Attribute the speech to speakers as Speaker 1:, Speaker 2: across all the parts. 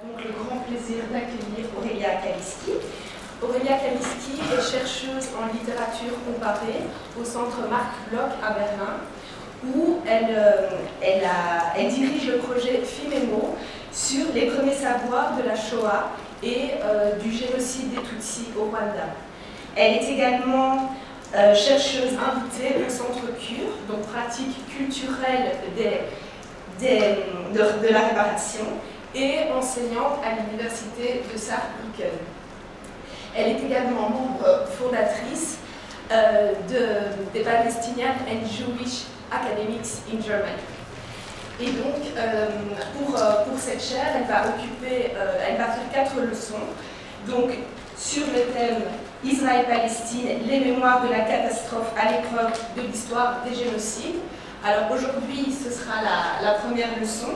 Speaker 1: Donc le grand plaisir d'accueillir Aurélia Kaliski. Aurélia Kaliski est chercheuse en littérature comparée au centre Marc Bloch à Berlin, où elle dirige le projet FIMEMO sur les premiers savoirs de la Shoah et du génocide des Tutsis au Rwanda. Elle est également chercheuse invitée au centre CURE, donc pratique culturelle de la réparation, et enseignante à l'université de Saarbrücken. Elle est également membre fondatrice des Palestinian and Jewish Academics in Germany. Et donc, pour cette chaire, elle va faire 4 leçons. Donc, sur le thème Israël-Palestine, les mémoires de la catastrophe à l'épreuve de l'histoire des génocides. Alors aujourd'hui, ce sera la première leçon.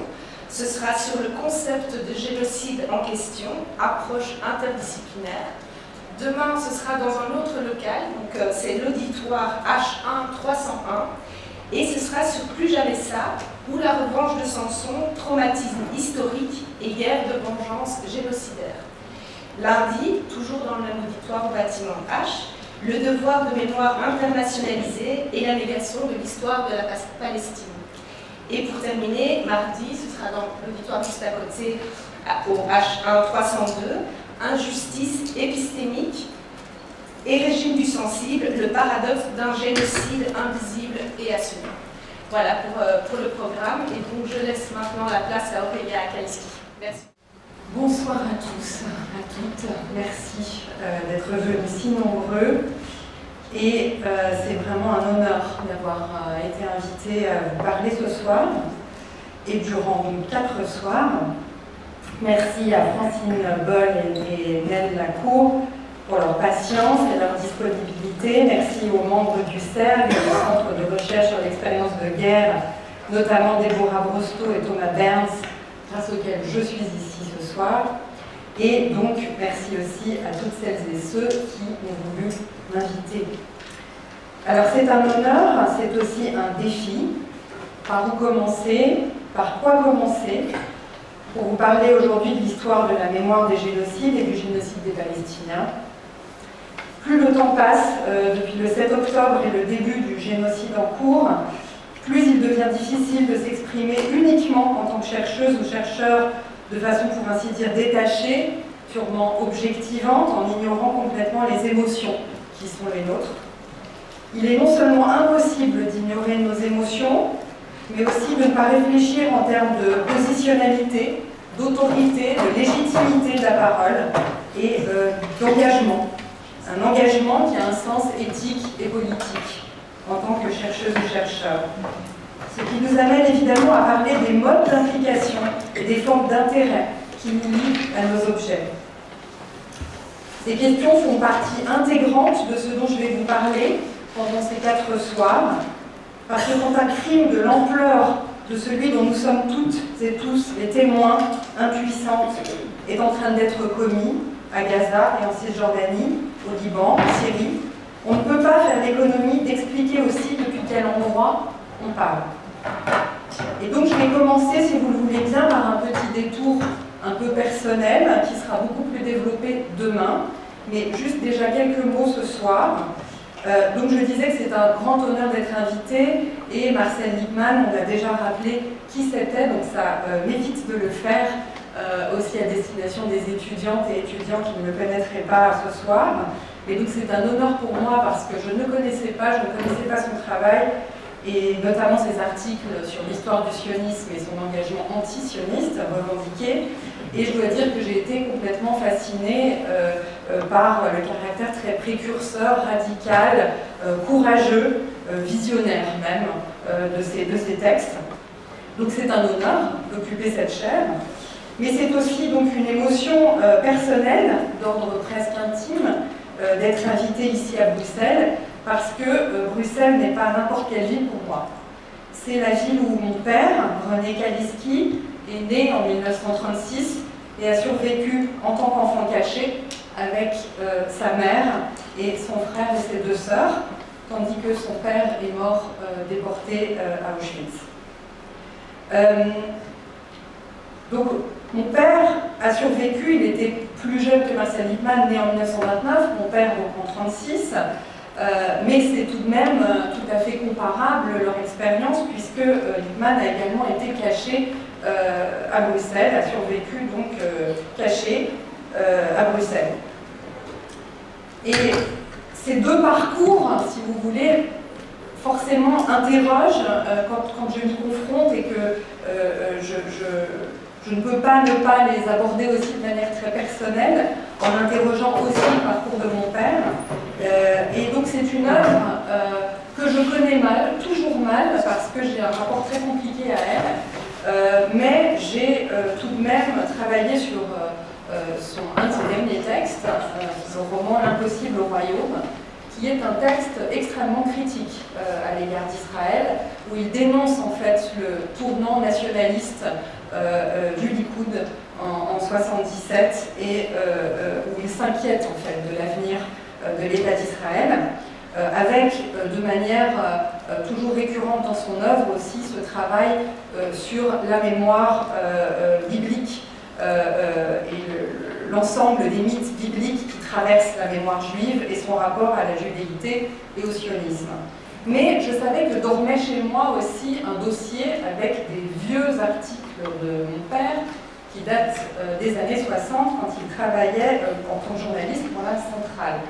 Speaker 1: Ce sera sur le concept de génocide en question, approche interdisciplinaire. Demain, ce sera dans un autre local, donc c'est l'auditoire H1 301. Et ce sera sur Plus jamais ça, ou la revanche de Samson, traumatisme historique et guerre de vengeance génocidaire. Lundi, toujours dans le même auditoire au bâtiment H, le devoir de mémoire internationalisée et la négation de l'histoire de la Palestine. Et pour terminer, mardi, ce sera dans l'auditoire juste à côté, au H1 302, injustice épistémique et régime du sensible, le paradoxe d'un génocide invisible et assumé. Voilà pour le programme, et donc je laisse maintenant la place à Aurélia Kaliski. Merci.
Speaker 2: Bonsoir à tous, à toutes. Merci d'être venus si nombreux. Et c'est vraiment un honneur d'avoir été invitée à vous parler ce soir, et durant 4 soirs. Merci à Francine Boll et Nel Lacour pour leur patience et leur disponibilité. Merci aux membres du CERG, du Centre de recherche sur l'expérience de guerre, notamment Déborah Brosto et Thomas Berns, grâce auxquels je suis ici ce soir. Et donc, merci aussi à toutes celles et ceux qui ont voulu m'inviter. Alors, c'est un honneur, c'est aussi un défi. Par où commencer? Par quoi commencer? Pour vous parler aujourd'hui de l'histoire de la mémoire des génocides et du génocide des Palestiniens. Plus le temps passe, depuis le 7 octobre et le début du génocide en cours, plus il devient difficile de s'exprimer uniquement en tant que chercheuse ou chercheur de façon, pour ainsi dire, détachée, purement objectivante, en ignorant complètement les émotions qui sont les nôtres. Il est non seulement impossible d'ignorer nos émotions, mais aussi de ne pas réfléchir en termes de positionnalité, d'autorité, de légitimité de la parole et d'engagement. Un engagement qui a un sens éthique et politique en tant que chercheuse ou chercheur. Ce qui nous amène évidemment à parler des modes d'implication et des formes d'intérêt qui nous lient à nos objets. Ces questions font partie intégrante de ce dont je vais vous parler pendant ces 4 soirs, parce que quand un crime de l'ampleur de celui dont nous sommes toutes et tous les témoins impuissants est en train d'être commis à Gaza et en Cisjordanie, au Liban, en Syrie, on ne peut pas faire l'économie d'expliquer aussi depuis quel endroit on parle. Et donc je vais commencer, si vous le voulez bien, par un petit détour un peu personnel, qui sera beaucoup plus développé demain, mais juste déjà quelques mots ce soir. Donc je disais que c'est un grand honneur d'être invité, et Marcel Lippmann, on l'a déjà rappelé qui c'était, donc ça m'évite de le faire aussi à destination des étudiantes et étudiants qui ne me connaîtraient pas ce soir. Et donc c'est un honneur pour moi parce que je ne connaissais pas son travail, et notamment ses articles sur l'histoire du sionisme et son engagement anti-sioniste revendiqué. Et je dois dire que j'ai été complètement fascinée par le caractère très précurseur, radical, courageux, visionnaire même de ces textes. Donc c'est un honneur d'occuper cette chaire, mais c'est aussi donc une émotion personnelle, d'ordre presque intime, d'être invitée ici à Bruxelles, parce que Bruxelles n'est pas n'importe quelle ville pour moi. C'est la ville où mon père, René Kaliski, est né en 1936 et a survécu en tant qu'enfant caché avec sa mère et son frère et ses 2 sœurs, tandis que son père est mort déporté à Auschwitz. Donc Mon père a survécu, il était plus jeune que Marcel Lippmann, né en 1929, mon père donc en 1936, mais c'est tout de même tout à fait comparable leur expérience, puisque Lippmann a également été caché à Bruxelles, a survécu donc caché à Bruxelles. Et ces deux parcours, si vous voulez, forcément interrogent quand je m'y confronte et que je ne peux pas ne pas les aborder aussi de manière très personnelle, en interrogeant aussi le parcours de mon père. Et donc c'est une œuvre que je connais mal, toujours mal, parce que j'ai un rapport très compliqué à elle, mais j'ai tout de même travaillé sur un de ses derniers textes, son roman L'impossible au royaume, qui est un texte extrêmement critique à l'égard d'Israël, où il dénonce en fait le tournant nationaliste du Likoud en 1977 et où il s'inquiète en fait de l'avenir de l'État d'Israël, avec de manière toujours récurrente dans son œuvre aussi ce travail sur la mémoire biblique et l'ensemble des mythes bibliques qui traversent la mémoire juive et son rapport à la judéité et au sionisme. Mais je savais que dormait chez moi aussi un dossier avec des vieux articles de mon père qui datent des années 60 quand il travaillait en tant que journaliste pour la Centrale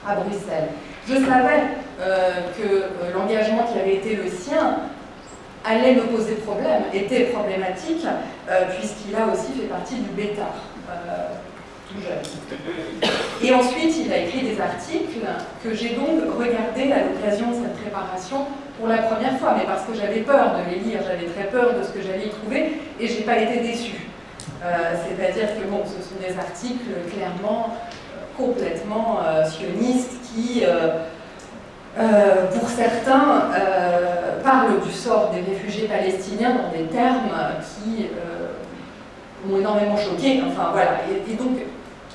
Speaker 2: à Bruxelles. Je savais que l'engagement qui avait été le sien allait me poser problème, était problématique, puisqu'il a aussi fait partie du Bétard, tout jeune. Et ensuite, il a écrit des articles que j'ai donc regardés à l'occasion de cette préparation pour la première fois, mais parce que j'avais peur de les lire, j'avais très peur de ce que j'allais y trouver, et je n'ai pas été déçue. C'est-à-dire que bon, ce sont des articles clairement complètement sionistes qui, pour certains, parlent du sort des réfugiés palestiniens dans des termes qui m'ont énormément choquée. Enfin voilà. Et donc,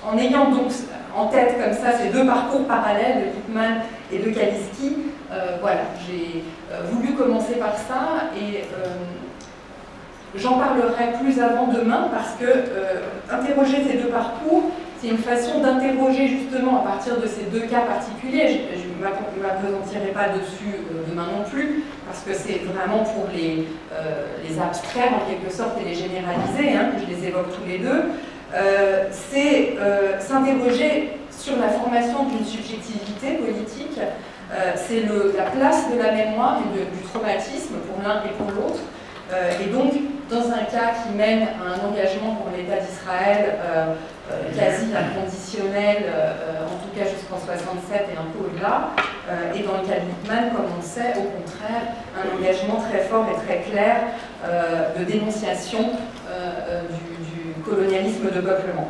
Speaker 2: en ayant donc en tête comme ça ces deux parcours parallèles de Lippmann et de Kaliski, voilà, j'ai voulu commencer par ça et j'en parlerai plus avant demain parce que interroger ces deux parcours, c'est une façon d'interroger justement à partir de ces deux cas particuliers. Je ne m'appesantirai pas dessus demain non plus, parce que c'est vraiment pour les abstraire en quelque sorte et les généraliser, hein, que je les évoque tous les deux. C'est s'interroger sur la formation d'une subjectivité politique, c'est la place de la mémoire et du traumatisme pour l'un et pour l'autre. Et donc, dans un cas qui mène à un engagement pour l'État d'Israël quasi inconditionnel, en tout cas jusqu'en 67 et un peu au-delà, et dans le cas de Lippmann, comme on le sait, au contraire, un engagement très fort et très clair de dénonciation du colonialisme de peuplement.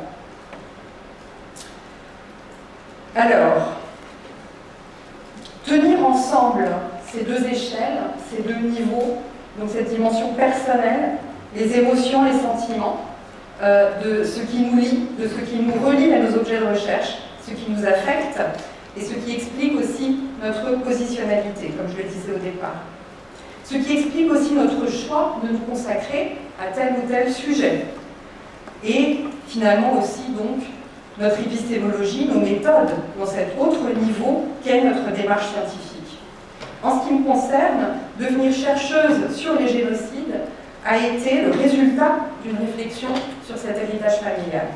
Speaker 2: Alors, tenir ensemble ces deux échelles, ces deux niveaux, donc cette dimension personnelle, les émotions, les sentiments, de ce qui nous lie, de ce qui nous relie à nos objets de recherche, ce qui nous affecte et ce qui explique aussi notre positionnalité, comme je le disais au départ. Ce qui explique aussi notre choix de nous consacrer à tel ou tel sujet. Et finalement aussi donc notre épistémologie, nos méthodes dans cet autre niveau qu'est notre démarche scientifique. En ce qui me concerne, devenir chercheuse sur les génocides a été le résultat d'une réflexion sur cet héritage familial.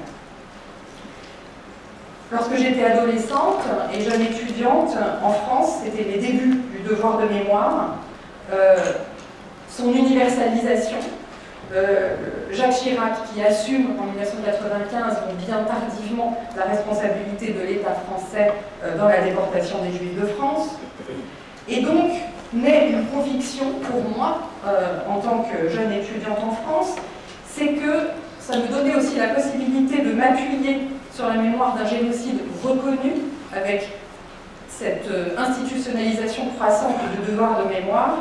Speaker 2: Lorsque j'étais adolescente et jeune étudiante en France, c'était les débuts du devoir de mémoire, son universalisation, Jacques Chirac qui assume en 1995, bien tardivement, la responsabilité de l'État français dans la déportation des Juifs de France. Et donc, naît une conviction pour moi, en tant que jeune étudiante en France, c'est que ça me donnait aussi la possibilité de m'appuyer sur la mémoire d'un génocide reconnu, avec cette institutionnalisation croissante de devoir de mémoire,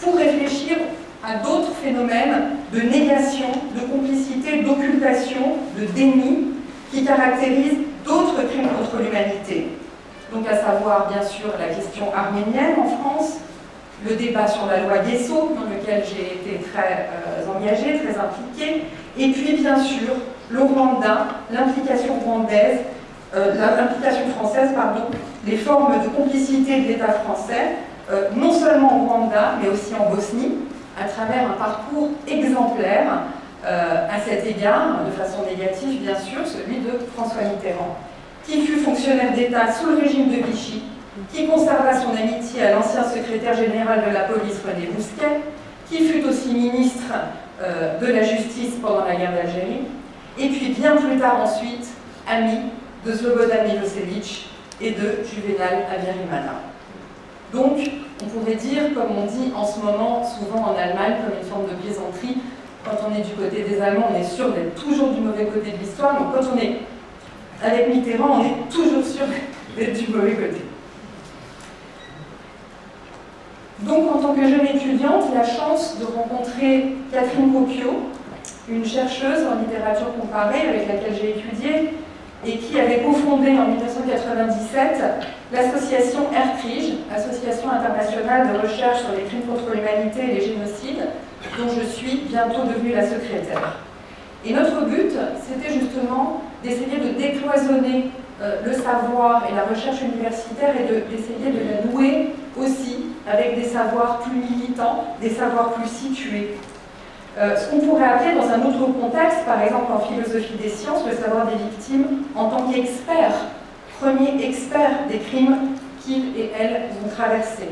Speaker 2: pour réfléchir à d'autres phénomènes de négation, de complicité, d'occultation, de déni, qui caractérisent d'autres crimes contre l'humanité. Donc à savoir, bien sûr, la question arménienne en France, le débat sur la loi Guesso, dans lequel j'ai été très engagée, très impliquée, et puis bien sûr le Rwanda, l'implication française, les formes de complicité de l'État français, non seulement au Rwanda, mais aussi en Bosnie, à travers un parcours exemplaire à cet égard, de façon négative bien sûr, celui de François Mitterrand, qui fut fonctionnaire d'État sous le régime de Vichy, qui conserva son amitié à l'ancien secrétaire général de la police René Bousquet, qui fut aussi ministre de la Justice pendant la guerre d'Algérie, et puis bien plus tard ensuite, ami de Slobodan Milosevic et de Juvenal Habyarimana. Donc, on pourrait dire, comme on dit en ce moment souvent en Allemagne, comme une forme de plaisanterie, quand on est du côté des Allemands, on est sûr d'être toujours du mauvais côté de l'histoire, donc quand on est avec Mitterrand, on est toujours sûr d'être du mauvais côté. Donc, en tant que jeune étudiante, la chance de rencontrer Catherine Coppiot, une chercheuse en littérature comparée avec laquelle j'ai étudié et qui avait cofondé en 1997 l'association ERCRIJ, Association internationale de recherche sur les crimes contre l'humanité et les génocides, dont je suis bientôt devenue la secrétaire. Et notre but, c'était justement d'essayer de décloisonner le savoir et la recherche universitaire et d'essayer de la nouer aussi avec des savoirs plus militants, des savoirs plus situés. Ce qu'on pourrait appeler dans un autre contexte, par exemple en philosophie des sciences, le savoir des victimes en tant qu'experts, premiers experts des crimes qu'ils et elles ont traversés.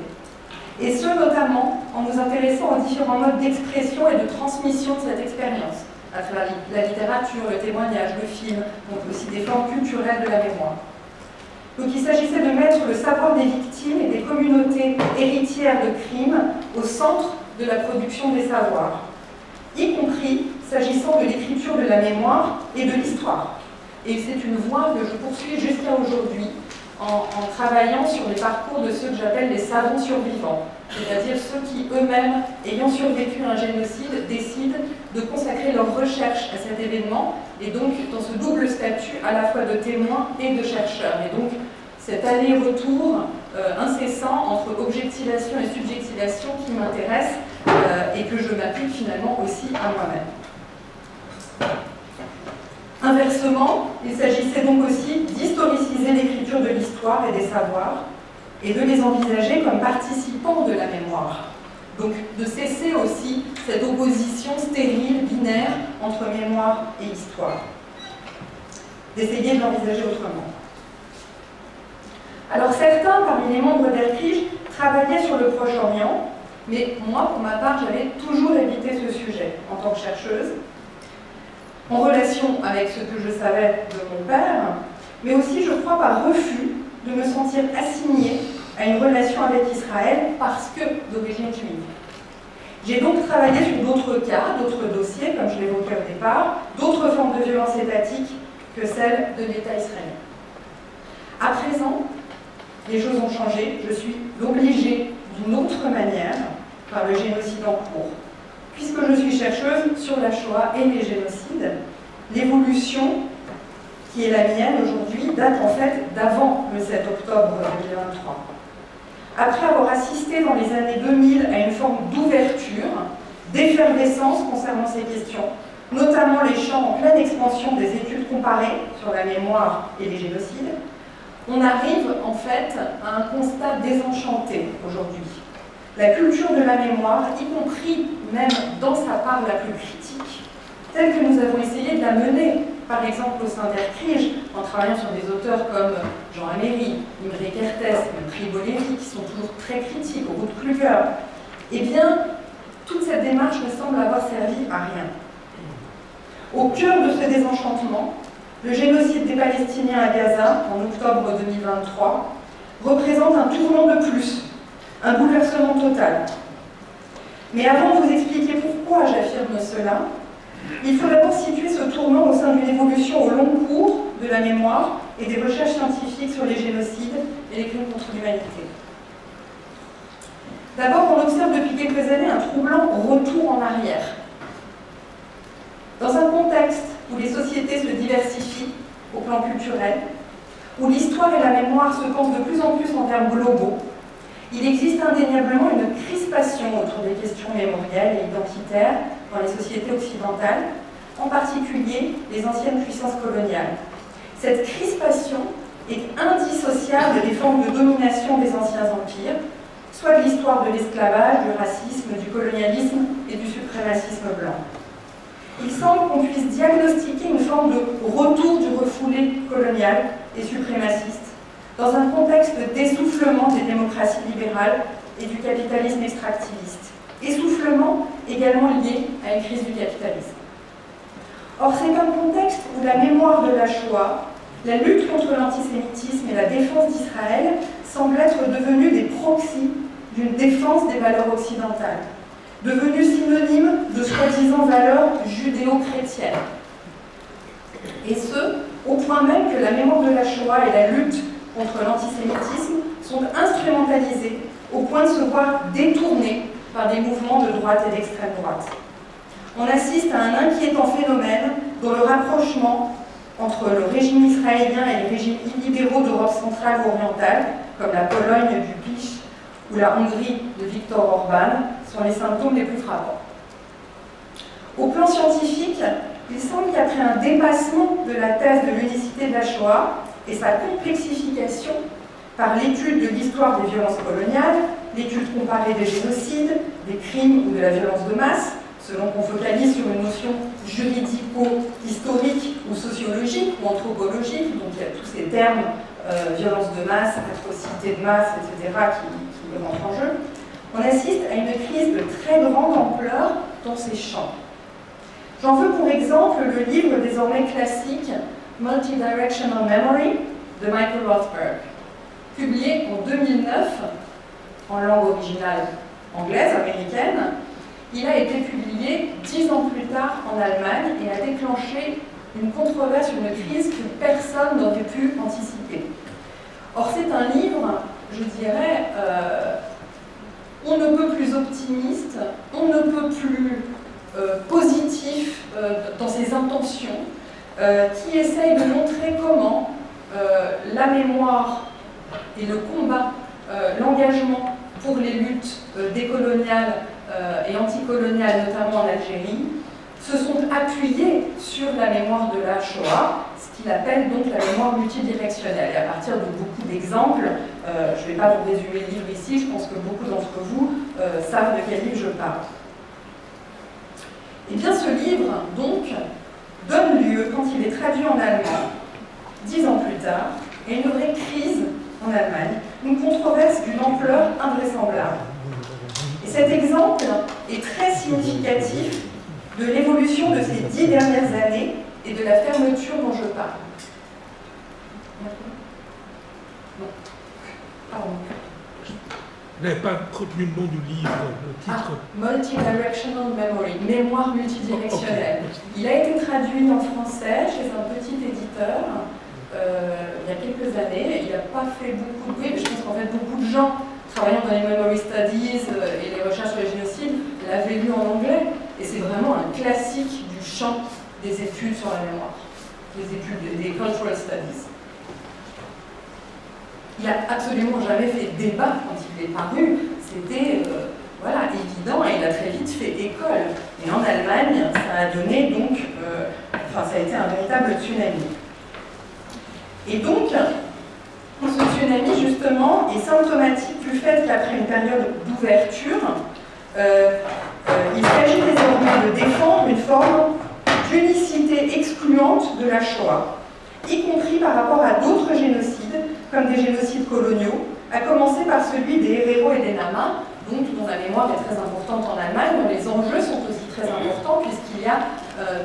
Speaker 2: Et ce notamment en nous intéressant aux différents modes d'expression et de transmission de cette expérience, à travers la littérature, le témoignage, le film, donc aussi des formes culturelles de la mémoire. Donc il s'agissait de mettre le savoir des victimes et des communautés héritières de crimes au centre de la production des savoirs, y compris s'agissant de l'écriture de la mémoire et de l'histoire. Et c'est une voie que je poursuis jusqu'à aujourd'hui en travaillant sur les parcours de ceux que j'appelle les savants survivants, c'est-à-dire ceux qui eux-mêmes, ayant survécu à un génocide, décident de consacrer leur recherche à cet événement, et donc dans ce double statut à la fois de témoin et de chercheur. Et donc cet aller-retour incessant entre objectivation et subjectivation qui m'intéresse et que je m'applique finalement aussi à moi-même. Inversement, il s'agissait donc aussi d'historiciser l'écriture de l'histoire et des savoirs et de les envisager comme participants de la mémoire. Donc de cesser aussi cette opposition stérile, binaire, entre mémoire et histoire. D'essayer de l'envisager autrement. Alors certains, parmi les membres d'ERCRIJ, travaillaient sur le Proche-Orient, mais moi, pour ma part, j'avais toujours évité ce sujet en tant que chercheuse, en relation avec ce que je savais de mon père, mais aussi, je crois, par refus de me sentir assignée à une relation avec Israël parce que d'origine juive. J'ai donc travaillé sur d'autres cas, d'autres dossiers, comme je l'évoquais au départ, d'autres formes de violence étatique que celles de l'État israélien. À présent, les choses ont changé, je suis obligée d'une autre manière par le génocide en cours. Puisque je suis chercheuse sur la Shoah et les génocides, l'évolution qui est la mienne aujourd'hui date en fait d'avant le 7 octobre 2023. Après avoir assisté dans les années 2000 à une forme d'ouverture, d'effervescence concernant ces questions, notamment les champs en pleine expansion des études comparées sur la mémoire et les génocides, on arrive en fait à un constat désenchanté aujourd'hui. La culture de la mémoire, y compris même dans sa part la plus critique, telle que nous avons essayé de la mener, par exemple au sein d'ERCRIJ, en travaillant sur des auteurs comme Jean Améry, Imre Kertész, Triboléry, qui sont toujours très critiques, au bout de Kluwer, eh bien, toute cette démarche me semble avoir servi à rien. Au cœur de ce désenchantement, le génocide des Palestiniens à Gaza, en octobre 2023, représente un tournant de plus, un bouleversement total. Mais avant de vous expliquer pourquoi j'affirme cela, il faut d'abord situer ce tournant au sein d'une évolution au long cours de la mémoire et des recherches scientifiques sur les génocides et les crimes contre l'humanité. D'abord, on observe depuis quelques années un troublant retour en arrière. Dans un contexte où les sociétés se diversifient au plan culturel, où l'histoire et la mémoire se pensent de plus en plus en termes globaux, il existe indéniablement une crise crispation autour des questions mémorielles et identitaires dans les sociétés occidentales, en particulier les anciennes puissances coloniales. Cette crispation est indissociable des formes de domination des anciens empires, soit de l'histoire de l'esclavage, du racisme, du colonialisme et du suprémacisme blanc. Il semble qu'on puisse diagnostiquer une forme de retour du refoulé colonial et suprémaciste dans un contexte d'essoufflement des démocraties libérales et du capitalisme extractiviste. Essoufflement également lié à une crise du capitalisme. Or, c'est un contexte où la mémoire de la Shoah, la lutte contre l'antisémitisme et la défense d'Israël semblent être devenues des proxys d'une défense des valeurs occidentales, devenues synonymes de soi-disant valeurs judéo-chrétiennes. Et ce, au point même que la mémoire de la Shoah et la lutte contre l'antisémitisme sont instrumentalisées au point de se voir détournées par des mouvements de droite et d'extrême droite. On assiste à un inquiétant phénomène dont le rapprochement entre le régime israélien et les régimes illibéraux d'Europe centrale ou orientale, comme la Pologne du PiS ou la Hongrie de Viktor Orban, sont les symptômes les plus frappants. Au plan scientifique, il semble qu'après un dépassement de la thèse de l'unicité de la Shoah et sa complexification par l'étude de l'histoire des violences coloniales, l'étude comparée des génocides, des crimes ou de la violence de masse, selon qu'on focalise sur une notion juridico-historique ou sociologique ou anthropologique, donc il y a tous ces termes, violence de masse, atrocité de masse, etc., qui rentrent en jeu, on assiste à une crise de très grande ampleur dans ces champs. J'en veux pour exemple le livre désormais classique Multidirectional Memory de Michael Rothberg, publié en 2009 en langue originale anglaise, américaine. Il a été publié 10 ans plus tard en Allemagne et a déclenché une controverse, une crise que personne n'aurait pu anticiper. Or, c'est un livre, je dirais, on ne peut plus optimiste, on ne peut plus positif dans ses intentions, qui essaye de montrer comment la mémoire et le combat, l'engagement pour les luttes décoloniales et anticoloniales, notamment en Algérie, se sont appuyés sur la mémoire de la Shoah, ce qu'il appelle donc la mémoire multidirectionnelle. Et à partir de beaucoup d'exemples, je ne vais pas vous résumer le livre ici, je pense que beaucoup d'entre vous savent de quel livre je parle. Et bien ce livre, donc, donne lieu, quand il est traduit en allemand, 10 ans plus tard, à une vraie crise en Allemagne, une controverse d'une ampleur invraisemblable. Et cet exemple est très significatif de l'évolution de ces 10 dernières années et de la fermeture dont je parle. Non. Pardon.
Speaker 3: Vous n'avez pas retenu le nom du livre, le titre?
Speaker 2: Multidirectional Memory, mémoire multidirectionnelle. Okay. Il a été traduit en français chez un petit éditeur il y a quelques années. Il n'a pas fait beaucoup de bruit, mais je pense qu'en fait beaucoup de gens travaillant dans les memory studies et les recherches sur le génocide l'avaient lu en anglais. Et c'est vraiment un classique du champ des études sur la mémoire, des études des cultural studies. Il n'a absolument jamais fait débat quand il est paru, c'était voilà, évident et il a très vite fait école. Et en Allemagne, ça a donné donc, ça a été un véritable tsunami. Et donc, ce tsunami justement est symptomatique du fait qu'après une période d'ouverture, il s'agit désormais de défendre une forme d'unicité excluante de la Shoah, y compris par rapport à d'autres génocides, comme des génocides coloniaux, à commencer par celui des Herero et des Nama, donc dont la mémoire est très importante en Allemagne, dont les enjeux sont aussi très importants, puisqu'il y a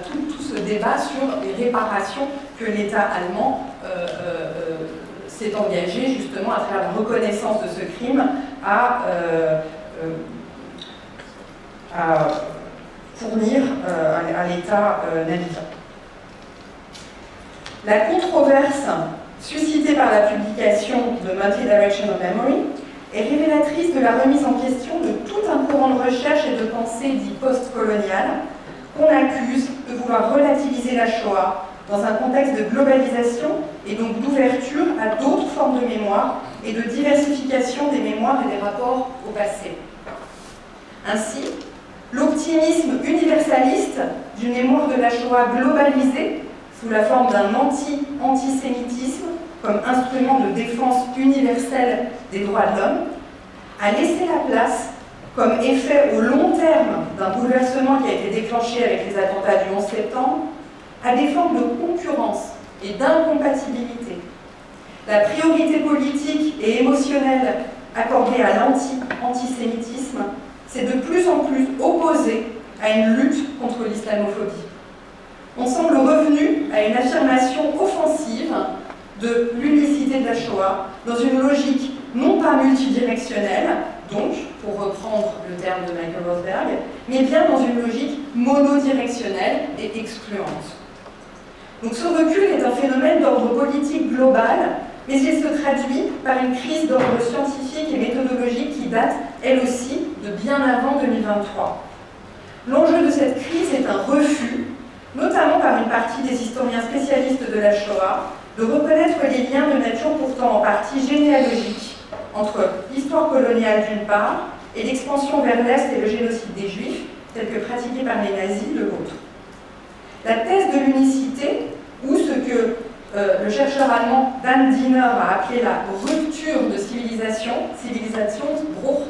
Speaker 2: tout ce débat sur les réparations que l'État allemand s'est engagé justement à travers la reconnaissance de ce crime à fournir à l'État namibien. La controverse suscitée par la publication de Multidirectional Memory est révélatrice de la remise en question de tout un courant de recherche et de pensée dit post-colonial qu'on accuse de vouloir relativiser la Shoah dans un contexte de globalisation et donc d'ouverture à d'autres formes de mémoire et de diversification des mémoires et des rapports au passé. Ainsi, l'optimisme universaliste d'une mémoire de la Shoah globalisée sous la forme d'un antisémitisme comme instrument de défense universelle des droits de l'homme a laissé la place, comme effet au long terme d'un bouleversement qui a été déclenché avec les attentats du 11 septembre, à des formes de concurrence et d'incompatibilité. La priorité politique et émotionnelle accordée à l'antisémitisme s'est de plus en plus opposée à une lutte contre l'islamophobie. On semble revenu à une affirmation offensive de l'unicité de la Shoah dans une logique non pas multidirectionnelle, donc, pour reprendre le terme de Michael Rosberg, mais bien dans une logique monodirectionnelle et excluante. Donc ce recul est un phénomène d'ordre politique global, mais il se traduit par une crise d'ordre scientifique et méthodologique qui date, elle aussi, de bien avant 2023. L'enjeu de cette crise est un refus, notamment par une partie des historiens spécialistes de la Shoah, de reconnaître les liens de nature pourtant en partie généalogique entre l'histoire coloniale d'une part et l'expansion vers l'Est et le génocide des Juifs, tel que pratiqué par les nazis, de l'autre. La thèse de l'unicité, ou ce que le chercheur allemand Dan Diener a appelé la rupture de Zivilisationsbruch,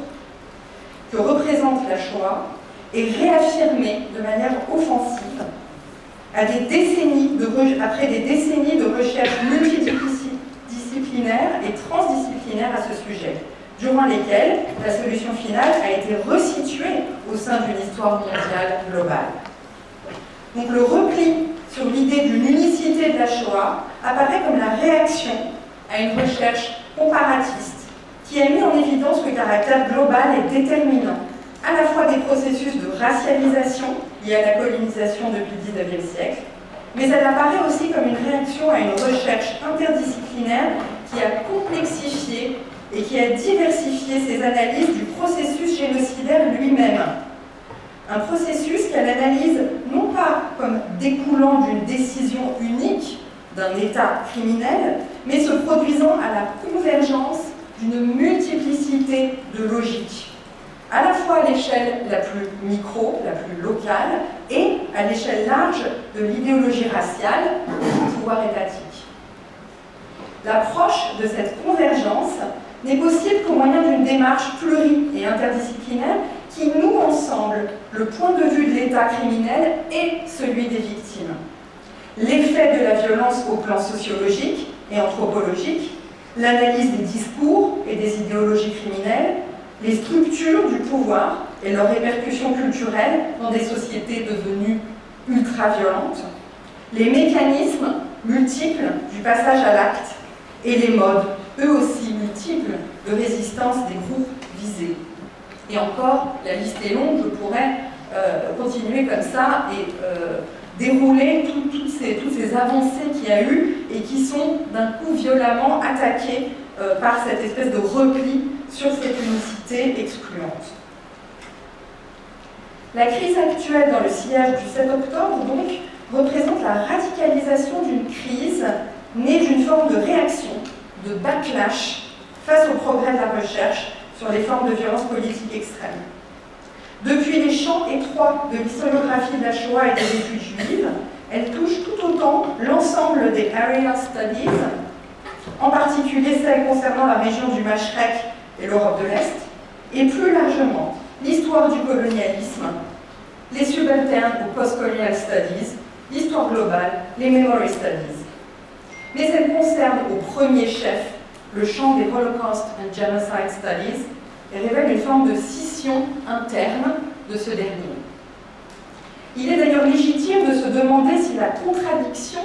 Speaker 2: que représente la Shoah, est réaffirmée de manière offensive après des décennies de recherches multidisciplinaires et transdisciplinaires à ce sujet, durant lesquelles la solution finale a été resituée au sein d'une histoire mondiale globale. Donc le repli sur l'idée d'une unicité de la Shoah apparaît comme la réaction à une recherche comparatiste qui a mis en évidence le caractère global et déterminant à la fois des processus de racialisation liés à la colonisation depuis le XIXe siècle, mais elle apparaît aussi comme une réaction à une recherche interdisciplinaire qui a complexifié et qui a diversifié ses analyses du processus génocidaire lui-même. Un processus qu'elle analyse non pas comme découlant d'une décision unique d'un État criminel, mais se produisant à la convergence d'une multiplicité de logiques, à la fois à l'échelle la plus micro, la plus locale, et à l'échelle large de l'idéologie raciale et du pouvoir étatique. L'approche de cette convergence n'est possible qu'au moyen d'une démarche pluri- et interdisciplinaire qui noue ensemble le point de vue de l'État criminel et celui des victimes. L'effet de la violence au plan sociologique et anthropologique, l'analyse des discours et des idéologies criminelles, les structures du pouvoir et leurs répercussions culturelles dans des sociétés devenues ultra-violentes, les mécanismes multiples du passage à l'acte et les modes, eux aussi multiples, de résistance des groupes visés. Et encore, la liste est longue, je pourrais continuer comme ça et dérouler toutes ces avancées qu'il y a eu et qui sont d'un coup violemment attaquées par cette espèce de repli sur cette unicité excluante. La crise actuelle dans le sillage du 7 octobre, donc, représente la radicalisation d'une crise née d'une forme de réaction, de backlash face au progrès de la recherche sur les formes de violence politique extrême. Depuis les champs étroits de l'historiographie de la Shoah et des études juives, elle touche tout autant l'ensemble des area studies, en particulier celles concernant la région du Mashrek et l'Europe de l'Est, et plus largement l'histoire du colonialisme, les subalternes ou post-colonial studies, l'histoire globale, les memory studies. Mais elle concerne au premier chef le champ des Holocaust and Genocide Studies et révèle une forme de scission interne de ce dernier. Il est d'ailleurs légitime de se demander si la contradiction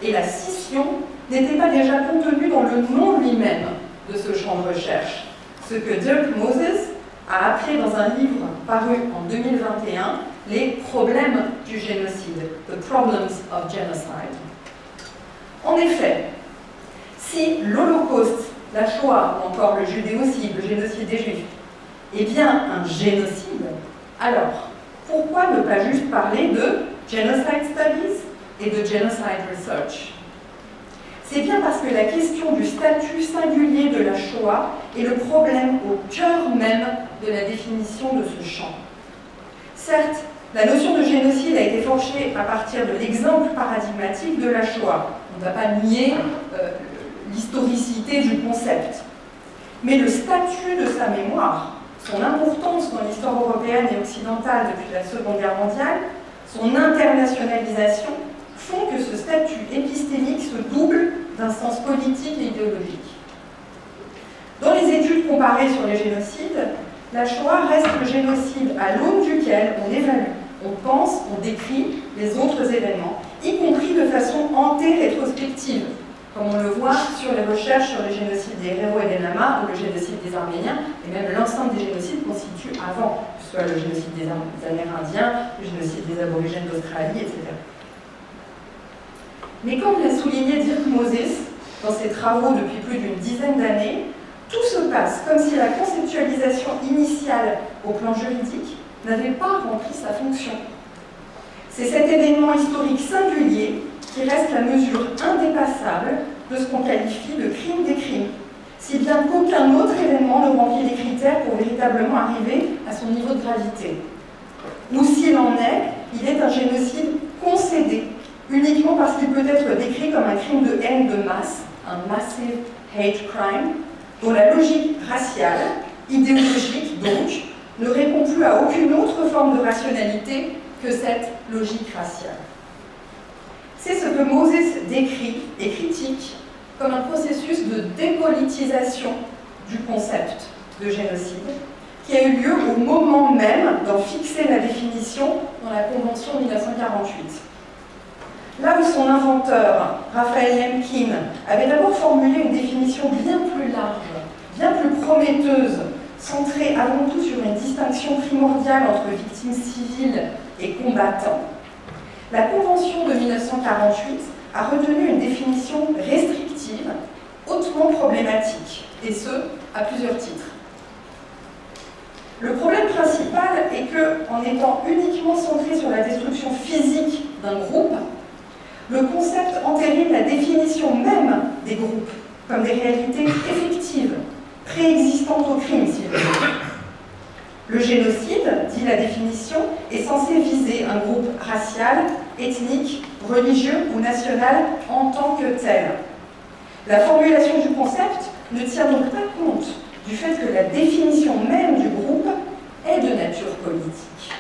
Speaker 2: et la scission n'étaient pas déjà contenues dans le nom lui-même de ce champ de recherche, ce que Dirk Moses a appelé dans un livre paru en 2021 « Les problèmes du génocide », « The Problems of Genocide ». En effet, si l'Holocauste, la Shoah ou encore le judéocide, le génocide des Juifs, est bien un génocide, alors pourquoi ne pas juste parler de Genocide Studies et de Genocide Research? C'est bien parce que la question du statut singulier de la Shoah est le problème au cœur même de la définition de ce champ. Certes, la notion de génocide a été forgée à partir de l'exemple paradigmatique de la Shoah. On ne va pas nier l'historicité du concept. Mais le statut de sa mémoire, son importance dans l'histoire européenne et occidentale depuis la Seconde Guerre mondiale, son internationalisation, font que ce statut épistémique se double d'un sens politique et idéologique. Dans les études comparées sur les génocides, la Shoah reste le génocide à l'aune duquel on évalue, on pense, on décrit les autres événements, y compris de façon anté-rétrospective, comme on le voit sur les recherches sur le génocide des Herero et des Nama ou le génocide des Arméniens, et même l'ensemble des génocides constitue avant, que ce soit le génocide des Amérindiens, le génocide des aborigènes d'Australie, etc. Mais comme l'a souligné Dirk Moses dans ses travaux depuis plus d'une dizaine d'années, tout se passe comme si la conceptualisation initiale au plan juridique n'avait pas rempli sa fonction. C'est cet événement historique singulier qui reste la mesure indépassable de ce qu'on qualifie de crime des crimes, si bien qu'aucun autre événement ne remplit les critères pour véritablement arriver à son niveau de gravité. Ou s'il en est, il est un génocide concédé, uniquement parce qu'il peut être décrit comme un crime de haine de masse, un massive hate crime, dont la logique raciale, idéologique donc, ne répond plus à aucune autre forme de rationalité que cette logique raciale. C'est ce que Moses décrit et critique comme un processus de dépolitisation du concept de génocide qui a eu lieu au moment même d'en fixer la définition dans la Convention de 1948. Là où son inventeur, Raphaël Lemkin, avait d'abord formulé une définition bien plus large, bien plus prometteuse, centrée avant tout sur une distinction primordiale entre victimes civiles et combattants, la Convention de 1948 a retenu une définition restrictive, hautement problématique, et ce, à plusieurs titres. Le problème principal est que, en étant uniquement centré sur la destruction physique d'un groupe, le concept entérine la définition même des groupes comme des réalités effectives, préexistantes au crime, si vous voulez. Le génocide, dit la définition, est censé viser un groupe racial, ethnique, religieux ou national en tant que tel. La formulation du concept ne tient donc pas compte du fait que la définition même du groupe est de nature politique,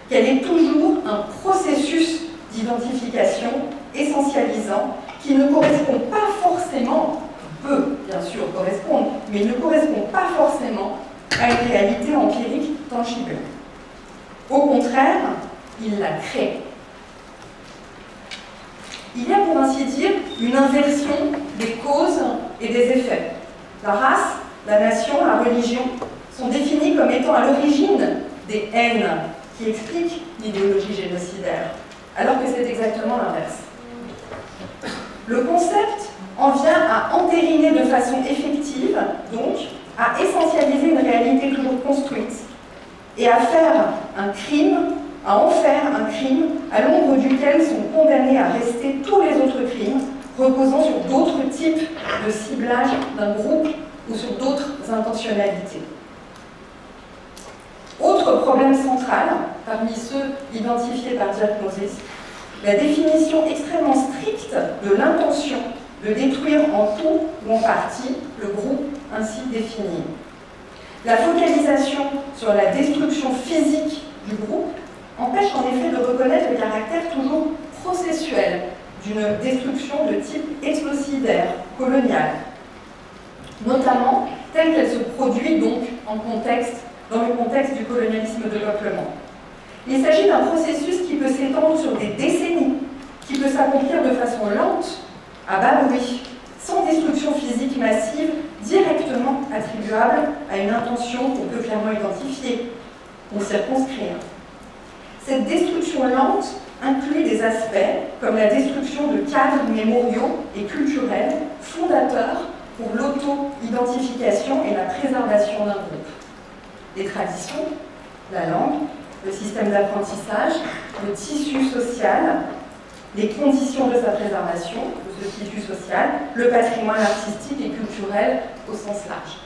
Speaker 2: qu'elle est toujours un processus d'identification essentialisant qui ne correspond pas forcément, peut bien sûr correspondre, mais ne correspond pas forcément à une réalité empirique tangible. Au contraire, il la crée. Il y a pour ainsi dire une inversion des causes et des effets. La race, la nation, la religion sont définis comme étant à l'origine des haines qui expliquent l'idéologie génocidaire, alors que c'est exactement l'inverse. Le concept en vient à entériner de façon effective, donc, à essentialiser une réalité toujours construite et à faire un crime, à en faire un crime à l'ombre duquel sont condamnés à rester tous les autres crimes reposant sur d'autres types de ciblage d'un groupe ou sur d'autres intentionnalités. Autre problème central, parmi ceux identifiés par Dirk Moses, la définition extrêmement stricte de l'intention de détruire en tout ou en partie le groupe ainsi défini. La focalisation sur la destruction physique du groupe empêche en effet de reconnaître le caractère toujours processuel d'une destruction de type ethnocidaire, colonial, notamment telle qu'elle se produit donc dans le contexte du colonialisme de peuplement. Il s'agit d'un processus qui peut s'étendre sur des décennies, qui peut s'accomplir de façon lente, à bas bruit, sans destruction physique massive directement attribuable à une intention qu'on peut clairement identifier, ou circonscrire. Cette destruction lente inclut des aspects comme la destruction de cadres mémoriaux et culturels fondateurs pour l'auto-identification et la préservation d'un groupe. Les traditions, la langue, le système d'apprentissage, le tissu social, les conditions de sa préservation, de ce tissu social, le patrimoine artistique et culturel au sens large.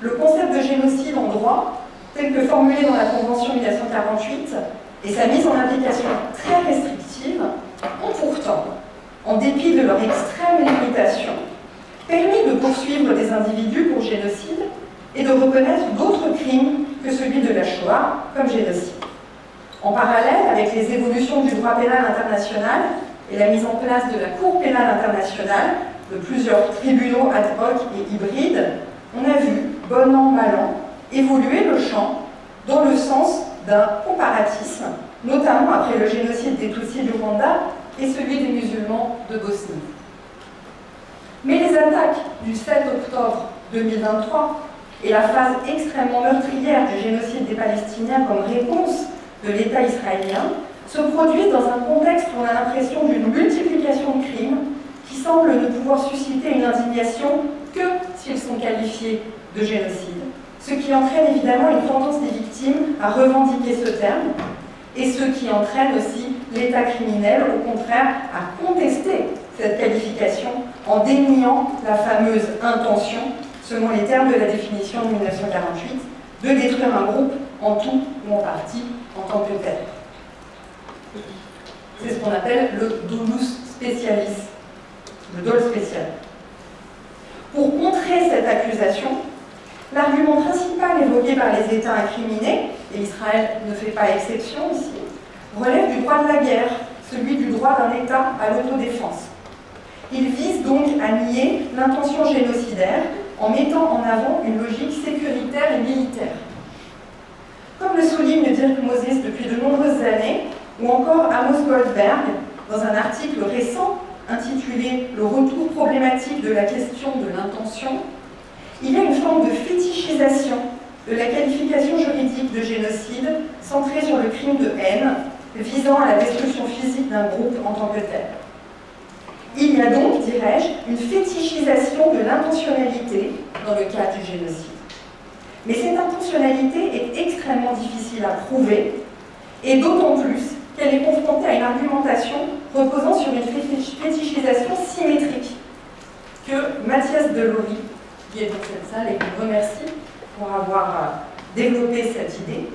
Speaker 2: Le concept de génocide en droit telle que formulée dans la Convention 1948 et sa mise en application très restrictive ont pourtant, en dépit de leur extrême limitation, permis de poursuivre des individus pour génocide et de reconnaître d'autres crimes que celui de la Shoah comme génocide. En parallèle avec les évolutions du droit pénal international et la mise en place de la Cour pénale internationale, de plusieurs tribunaux ad hoc et hybrides, on a vu, bon an, mal an, évoluer le champ dans le sens d'un comparatisme, notamment après le génocide des Tutsis du Rwanda et celui des musulmans de Bosnie. Mais les attaques du 7 octobre 2023 et la phase extrêmement meurtrière du génocide des Palestiniens comme réponse de l'État israélien se produisent dans un contexte où on a l'impression d'une multiplication de crimes qui semblent ne pouvoir susciter une indignation que s'ils sont qualifiés de génocide, ce qui entraîne évidemment une tendance des victimes à revendiquer ce terme, et ce qui entraîne aussi l'État criminel, au contraire, à contester cette qualification en déniant la fameuse intention, selon les termes de la définition de 1948, de détruire un groupe en tout ou en partie en tant que tel. C'est ce qu'on appelle le dolus specialis, le dol spécial. Pour contrer cette accusation, l'argument principal évoqué par les États incriminés, et Israël ne fait pas exception ici, relève du droit de la guerre, celui du droit d'un État à l'autodéfense. Il vise donc à nier l'intention génocidaire en mettant en avant une logique sécuritaire et militaire. Comme le souligne Dirk Moses depuis de nombreuses années, ou encore Amos Goldberg, dans un article récent intitulé « Le retour problématique de la question de l'intention », il y a une forme de fétichisation de la qualification juridique de génocide centrée sur le crime de haine, visant à la destruction physique d'un groupe en tant que tel. Il y a donc, dirais-je, une fétichisation de l'intentionnalité dans le cas du génocide. Mais cette intentionnalité est extrêmement difficile à prouver, et d'autant plus qu'elle est confrontée à une argumentation reposant sur une fétichisation symétrique que Mathias Delory, qui est dans cette salle et qu'on remercie pour avoir développé cette idée,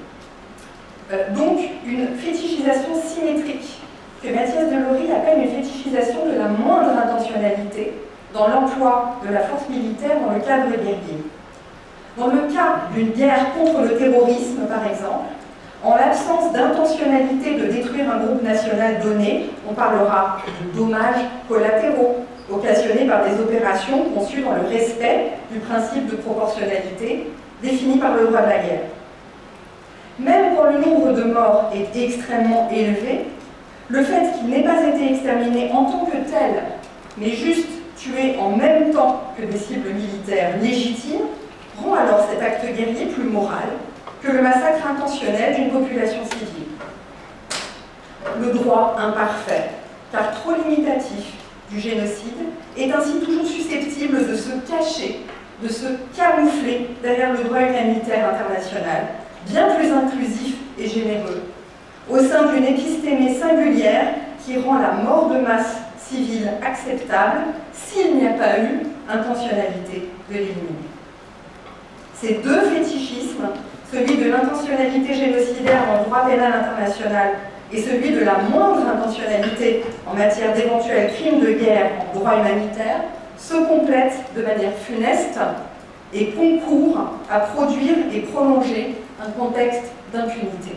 Speaker 2: donc une fétichisation symétrique que Mathias Delory appelle une fétichisation de la moindre intentionnalité dans l'emploi de la force militaire dans le cadre guerrier. Dans le cas d'une guerre contre le terrorisme, par exemple, en l'absence d'intentionnalité de détruire un groupe national donné, on parlera de dommages collatéraux occasionnés par des opérations conçues dans le respect du principe de proportionnalité défini par le droit de la guerre. Même quand le nombre de morts est extrêmement élevé, le fait qu'il n'ait pas été exterminé en tant que tel, mais juste tué en même temps que des cibles militaires légitimes, rend alors cet acte guerrier plus moral que le massacre intentionnel d'une population civile. Le droit imparfait, car trop limitatif, du génocide est ainsi toujours susceptible de se cacher, de se camoufler derrière le droit humanitaire international, bien plus inclusif et généreux, au sein d'une épistémée singulière qui rend la mort de masse civile acceptable s'il n'y a pas eu intentionnalité de l'éliminer. Ces deux fétichismes, celui de l'intentionnalité génocidaire dans le droit pénal international et celui de la moindre intentionnalité en matière d'éventuels crimes de guerre en droit humanitaire, se complètent de manière funeste et concourent à produire et prolonger un contexte d'impunité.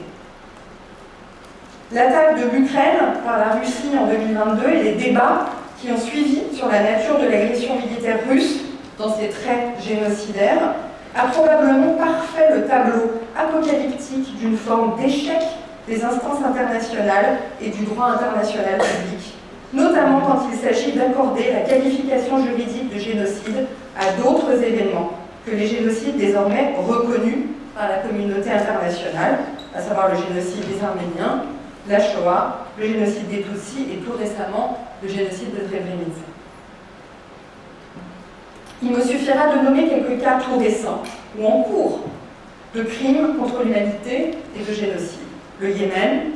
Speaker 2: L'attaque de l'Ukraine par la Russie en 2022 et les débats qui ont suivi sur la nature de l'agression militaire russe dans ses traits génocidaires a probablement parfait le tableau apocalyptique d'une forme d'échec des instances internationales et du droit international public, notamment quand il s'agit d'accorder la qualification juridique de génocide à d'autres événements que les génocides désormais reconnus par la communauté internationale, à savoir le génocide des Arméniens, la Shoah, le génocide des Tutsis et tout récemment le génocide de Srebrenica. Il me suffira de nommer quelques cas tout récents ou en cours de crimes contre l'humanité et de génocide. Le Yémen,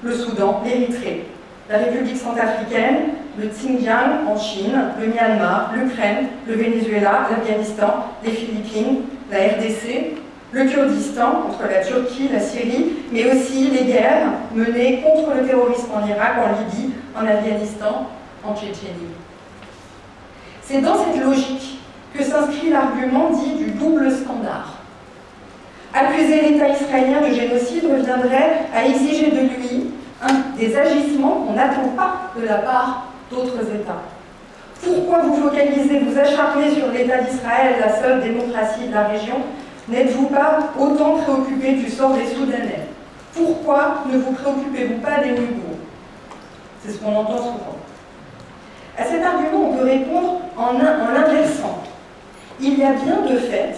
Speaker 2: le Soudan, l'Érythrée, la République centrafricaine, le Xinjiang en Chine, le Myanmar, l'Ukraine, le Venezuela, l'Afghanistan, les Philippines, la RDC, le Kurdistan, entre la Turquie, la Syrie, mais aussi les guerres menées contre le terrorisme en Irak, en Libye, en Afghanistan, en Tchétchénie. C'est dans cette logique que s'inscrit l'argument dit du double standard. Accuser l'État israélien de génocide reviendrait à exiger de lui des agissements qu'on n'attend pas de la part d'autres États. Pourquoi vous focalisez, vous acharnez sur l'État d'Israël, la seule démocratie de la région? N'êtes-vous pas autant préoccupé du sort des Soudanais? Pourquoi ne vous préoccupez-vous pas des Ouïghours? C'est ce qu'on entend souvent. À cet argument, on peut répondre en l'inversant. Il y a bien de fait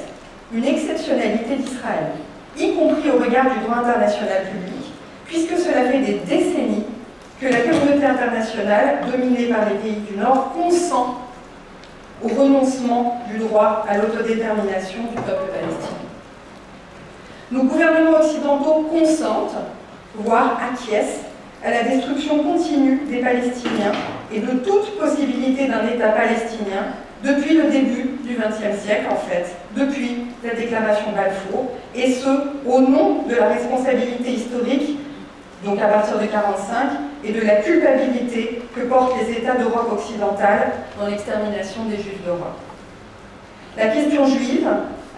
Speaker 2: une exceptionnalité d'Israël, y compris au regard du droit international public, puisque cela fait des décennies que la communauté internationale, dominée par les pays du Nord, consent au renoncement du droit à l'autodétermination du peuple palestinien. Nos gouvernements occidentaux consentent, voire acquiescent, à la destruction continue des Palestiniens et de toute possibilité d'un État palestinien depuis le début du XXe siècle, en fait, depuis la déclaration Balfour, et ce, au nom de la responsabilité historique, donc à partir de 1945, et de la culpabilité que portent les États d'Europe occidentale dans l'extermination des Juifs d'Europe. La question juive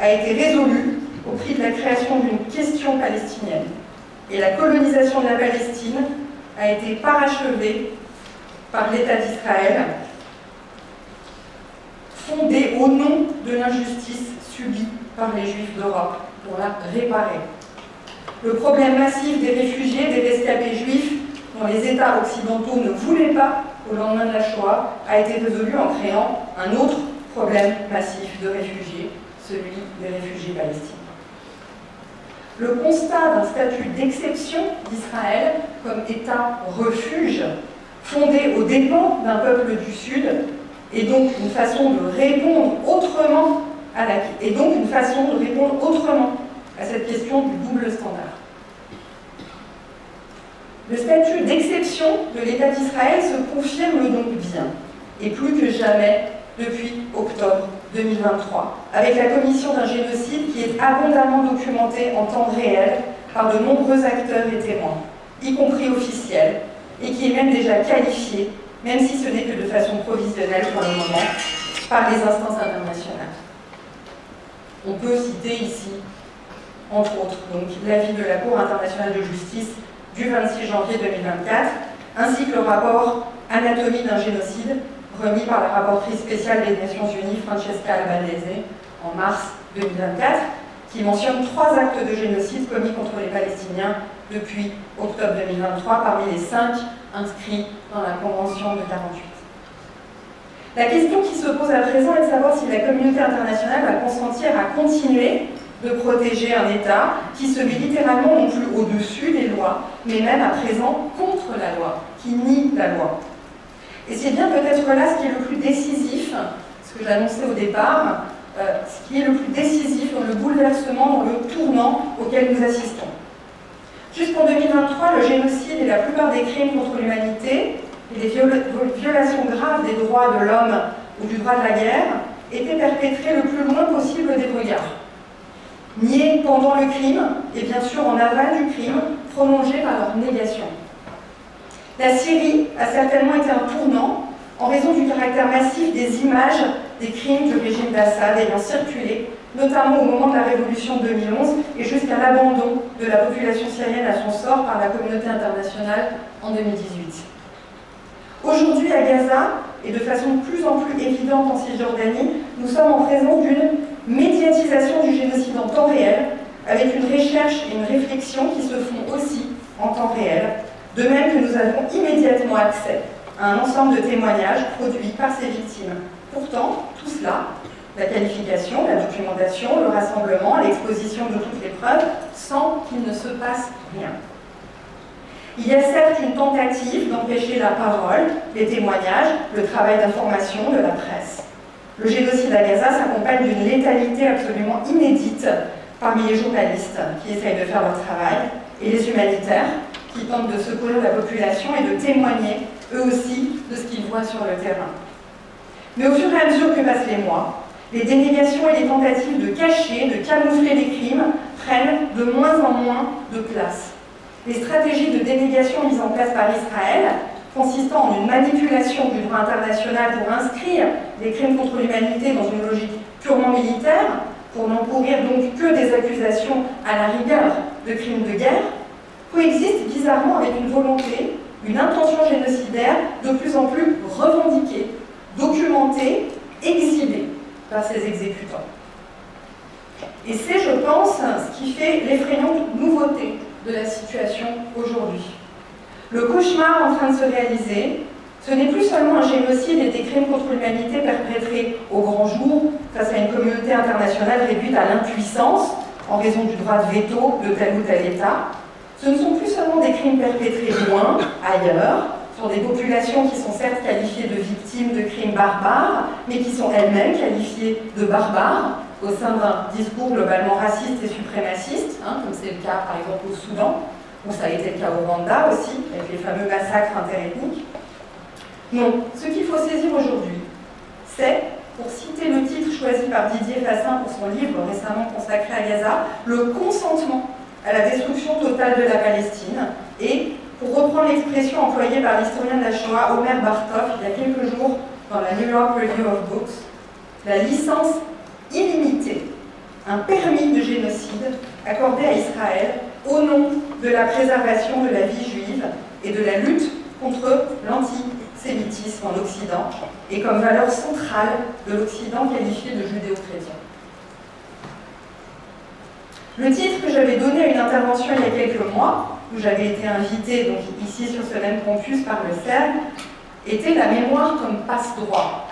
Speaker 2: a été résolue au prix de la création d'une question palestinienne, et la colonisation de la Palestine a été parachevée par l'État d'Israël, fondée au nom de l'injustice subie par les Juifs d'Europe pour la réparer. Le problème massif des réfugiés, des rescapés juifs, dont les États occidentaux ne voulaient pas au lendemain de la Shoah, a été résolu en créant un autre problème massif de réfugiés, celui des réfugiés palestiniens. Le constat d'un statut d'exception d'Israël comme État refuge, fondé aux dépens d'un peuple du Sud, est donc une façon de répondre autrement à cette question du double standard. Le statut d'exception de l'État d'Israël se confirme donc bien, et plus que jamais depuis octobre 2023, avec la commission d'un génocide qui est abondamment documenté en temps réel par de nombreux acteurs et témoins, y compris officiels, et qui est même déjà qualifié, même si ce n'est que de façon provisionnelle pour le moment, par les instances internationales. On peut citer ici, entre autres, l'avis de la Cour internationale de justice du 26 janvier 2024, ainsi que le rapport Anatomie d'un génocide, remis par la rapporteure spéciale des Nations Unies, Francesca Albanese, en mars 2024, qui mentionne 3 actes de génocide commis contre les Palestiniens depuis octobre 2023, parmi les 5 inscrits dans la Convention de 1948. La question qui se pose à présent est de savoir si la communauté internationale va consentir à continuer de protéger un État qui se met littéralement non plus au-dessus des lois, mais même à présent contre la loi, qui nie la loi. Et c'est bien peut-être là ce qui est le plus décisif, ce que j'annonçais au départ, ce qui est le plus décisif dans le bouleversement, dans le tournant auquel nous assistons. Jusqu'en 2023, le génocide et la plupart des crimes contre l'humanité et les violations graves des droits de l'homme ou du droit de la guerre étaient perpétrés le plus loin possible des regards. Niés pendant le crime et bien sûr en aval du crime, prolongés par leur négation. La Syrie a certainement été un tournant en raison du caractère massif des images des crimes du régime d'Assad ayant circulé, notamment au moment de la révolution de 2011 et jusqu'à l'abandon de la population syrienne à son sort par la communauté internationale en 2018. Aujourd'hui à Gaza, et de façon de plus en plus évidente en Cisjordanie, nous sommes en présence d'une médiatisation du génocide en temps réel, avec une recherche et une réflexion qui se font aussi en temps réel, de même que nous avons immédiatement accès à un ensemble de témoignages produits par ces victimes. Pourtant, tout cela, la qualification, la documentation, le rassemblement, l'exposition de toutes les preuves, sans qu'il ne se passe rien. Il y a certes une tentative d'empêcher la parole, les témoignages, le travail d'information de la presse. Le génocide à Gaza s'accompagne d'une létalité absolument inédite parmi les journalistes qui essayent de faire leur travail et les humanitaires qui tentent de secourir la population et de témoigner, eux aussi, de ce qu'ils voient sur le terrain. Mais au fur et à mesure que passent les mois, les dénégations et les tentatives de cacher, de camoufler les crimes prennent de moins en moins de place. Les stratégies de dénégation mises en place par Israël, consistant en une manipulation du droit international pour inscrire les crimes contre l'humanité dans une logique purement militaire, pour n'encourir donc que des accusations à la rigueur de crimes de guerre, coexistent bizarrement avec une volonté, une intention génocidaire de plus en plus revendiquée, documentée, exhibée par ces exécutants. Et c'est, je pense, ce qui fait l'effrayante nouveauté de la situation aujourd'hui. Le cauchemar en train de se réaliser, ce n'est plus seulement un génocide et des crimes contre l'humanité perpétrés au grand jour face à une communauté internationale réduite à l'impuissance en raison du droit de veto de tel ou tel État. Ce ne sont plus seulement des crimes perpétrés loin, ailleurs, sur des populations qui sont certes qualifiées de victimes de crimes barbares, mais qui sont elles-mêmes qualifiées de barbares au sein d'un discours globalement raciste et suprémaciste, comme c'est le cas par exemple au Soudan, où ça a été le cas au Rwanda aussi, avec les fameux massacres interethniques. Non, ce qu'il faut saisir aujourd'hui, c'est, pour citer le titre choisi par Didier Fassin pour son livre récemment consacré à Gaza, le consentement à la destruction totale de la Palestine et, pour reprendre l'expression employée par l'historien de la Shoah Omer Bartov il y a quelques jours dans la New York Review of Books, la licence illimitée, un permis de génocide accordé à Israël au nom de la préservation de la vie juive et de la lutte contre l'antisémitisme en Occident et comme valeur centrale de l'Occident qualifié de judéo-chrétien. Le titre que j'avais donné à une intervention il y a quelques mois, où j'avais été invitée donc ici sur ce même campus par le CERN, était la mémoire comme passe-droit.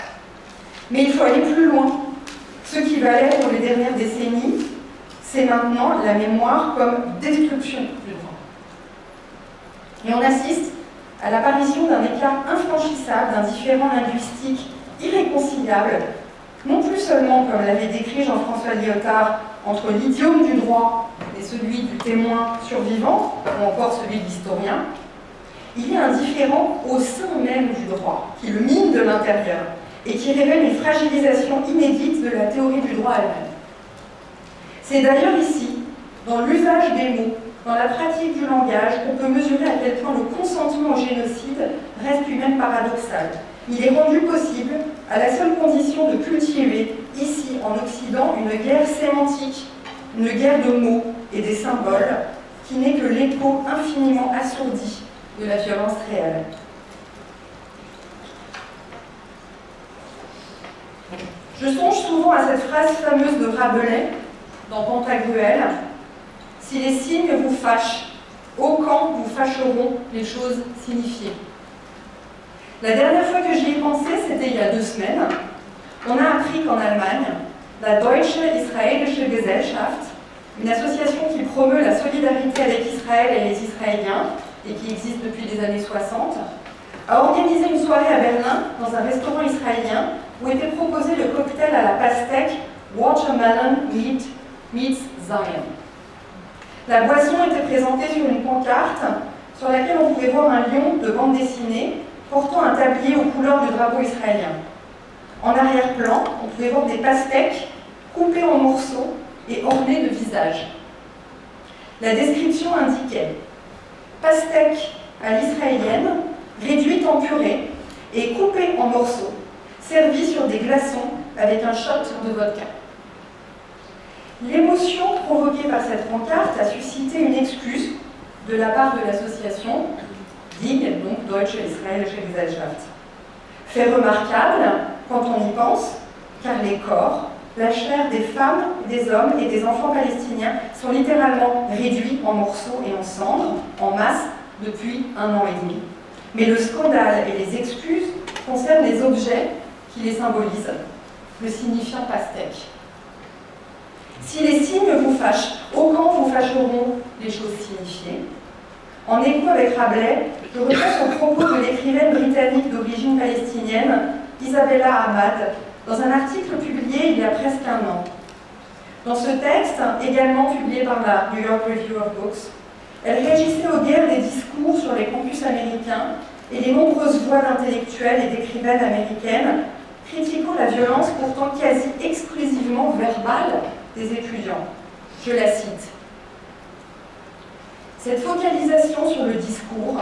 Speaker 2: Mais il faut aller plus loin. Ce qui valait pour les dernières décennies, c'est maintenant la mémoire comme destruction du droit. Et on assiste à l'apparition d'un écart infranchissable, d'un différend linguistique irréconciliable, non plus seulement, comme l'avait décrit Jean-François Lyotard, entre l'idiome du droit et celui du témoin survivant, ou encore celui de l'historien, il y a un différend au sein même du droit, qui le mine de l'intérieur, et qui révèle une fragilisation inédite de la théorie du droit elle-même. C'est d'ailleurs ici, dans l'usage des mots, dans la pratique du langage, qu'on peut mesurer à quel point le consentement au génocide reste lui-même paradoxal. Il est rendu possible à la seule condition de cultiver, ici en Occident, une guerre sémantique, une guerre de mots et des symboles, qui n'est que l'écho infiniment assourdi de la violence réelle. Je songe souvent à cette phrase fameuse de Rabelais, dans Pantagruel, « Si les signes vous fâchent, au camp vous fâcheront les choses signifiées ». La dernière fois que j'y ai pensé, c'était il y a 2 semaines. On a appris qu'en Allemagne, la Deutsche Israelische Gesellschaft, une association qui promeut la solidarité avec Israël et les Israéliens, et qui existe depuis les années 60, a organisé une soirée à Berlin, dans un restaurant israélien, où était proposé le cocktail à la pastèque Watermelon meets Zion. La boisson était présentée sur une pancarte sur laquelle on pouvait voir un lion de bande dessinée portant un tablier aux couleurs du drapeau israélien. En arrière-plan, on pouvait voir des pastèques coupées en morceaux et ornées de visages. La description indiquait « pastèque à l'israélienne, réduite en purée et coupée en morceaux, servie sur des glaçons avec un shot de vodka ». L'émotion provoquée par cette pancarte a suscité une excuse de la part de l'association DIG, donc Deutsche Israelische Gesellschaft. Fait remarquable quand on y pense, car les corps, la chair des femmes, des hommes et des enfants palestiniens sont littéralement réduits en morceaux et en cendres, en masse, depuis 1 an et demi. Mais le scandale et les excuses concernent les objets qui les symbolisent, le signifiant pastèque. Si les signes vous fâchent, au camp vous fâcheront les choses signifiées. En écho avec Rabelais, je reprends son propos de l'écrivaine britannique d'origine palestinienne, Isabella Ahmad, dans un article publié il y a presque 1 an. Dans ce texte, également publié par la New York Review of Books, elle réagissait aux guerres des discours sur les campus américains et les nombreuses voix d'intellectuels et d'écrivaines américaines critiquant la violence pourtant quasi exclusivement verbale des étudiants. Je la cite. Cette focalisation sur le discours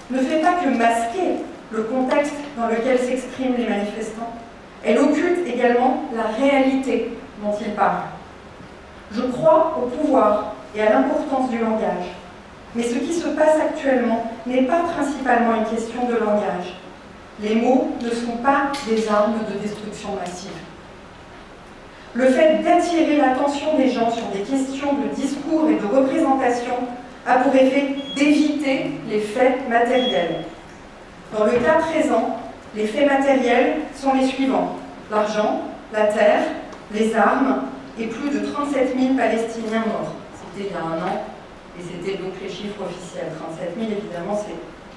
Speaker 2: ne fait pas que masquer le contexte dans lequel s'expriment les manifestants, elle occulte également la réalité dont ils parlent. Je crois au pouvoir et à l'importance du langage, mais ce qui se passe actuellement n'est pas principalement une question de langage. Les mots ne sont pas des armes de destruction massive. Le fait d'attirer l'attention des gens sur des questions de discours et de représentation a pour effet d'éviter les faits matériels. Dans le cas présent, les faits matériels sont les suivants: l'argent, la terre, les armes et plus de 37 000 Palestiniens morts. C'était il y a un an et c'était donc les chiffres officiels. 37 000, évidemment, c'est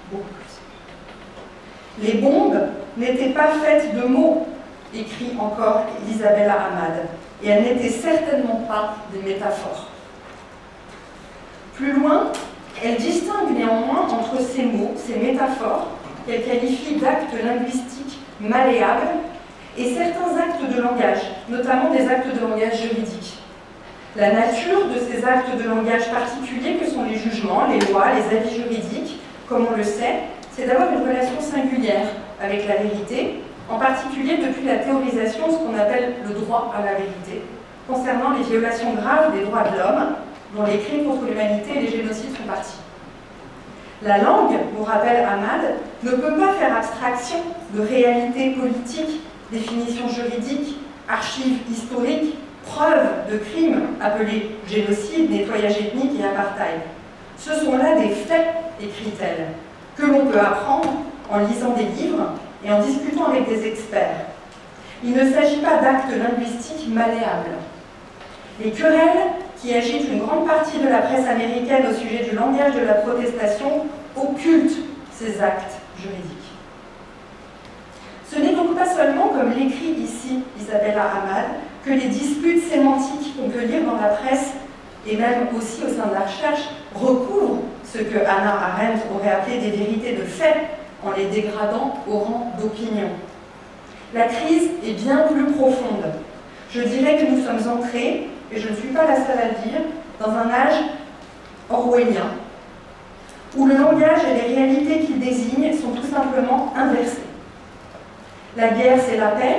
Speaker 2: beaucoup plus. Les bombes n'étaient pas faites de mots, écrit encore Isabella Ahmad, et elles n'étaient certainement pas des métaphores. Plus loin, elle distingue néanmoins entre ces mots, ces métaphores, qu'elle qualifie d'actes linguistiques malléables, et certains actes de langage, notamment des actes de langage juridiques. La nature de ces actes de langage particuliers que sont les jugements, les lois, les avis juridiques, comme on le sait, c'est d'avoir une relation singulière avec la vérité, en particulier depuis la théorisation de ce qu'on appelle le droit à la vérité, concernant les violations graves des droits de l'homme, dont les crimes contre l'humanité et les génocides font partie. La langue, nous rappelle Ahmad, ne peut pas faire abstraction de réalités politiques, définitions juridiques, archives historiques, preuves de crimes appelés génocide, nettoyage ethnique et apartheid. Ce sont là des faits, écrit-elle, que l'on peut apprendre en lisant des livres et en discutant avec des experts. Il ne s'agit pas d'actes linguistiques malléables. Les querelles qui agitent une grande partie de la presse américaine au sujet du langage de la protestation occultent ces actes juridiques. Ce n'est donc pas seulement, comme l'écrit ici Isabella Ahmad, que les disputes sémantiques qu'on peut lire dans la presse et même aussi au sein de la recherche recouvrent ce que Hannah Arendt aurait appelé des vérités de fait en les dégradant au rang d'opinion. La crise est bien plus profonde. Je dirais que nous sommes entrés, et je ne suis pas la seule à le dire, dans un âge orwellien, où le langage et les réalités qu'il désigne sont tout simplement inversés. La guerre, c'est la paix,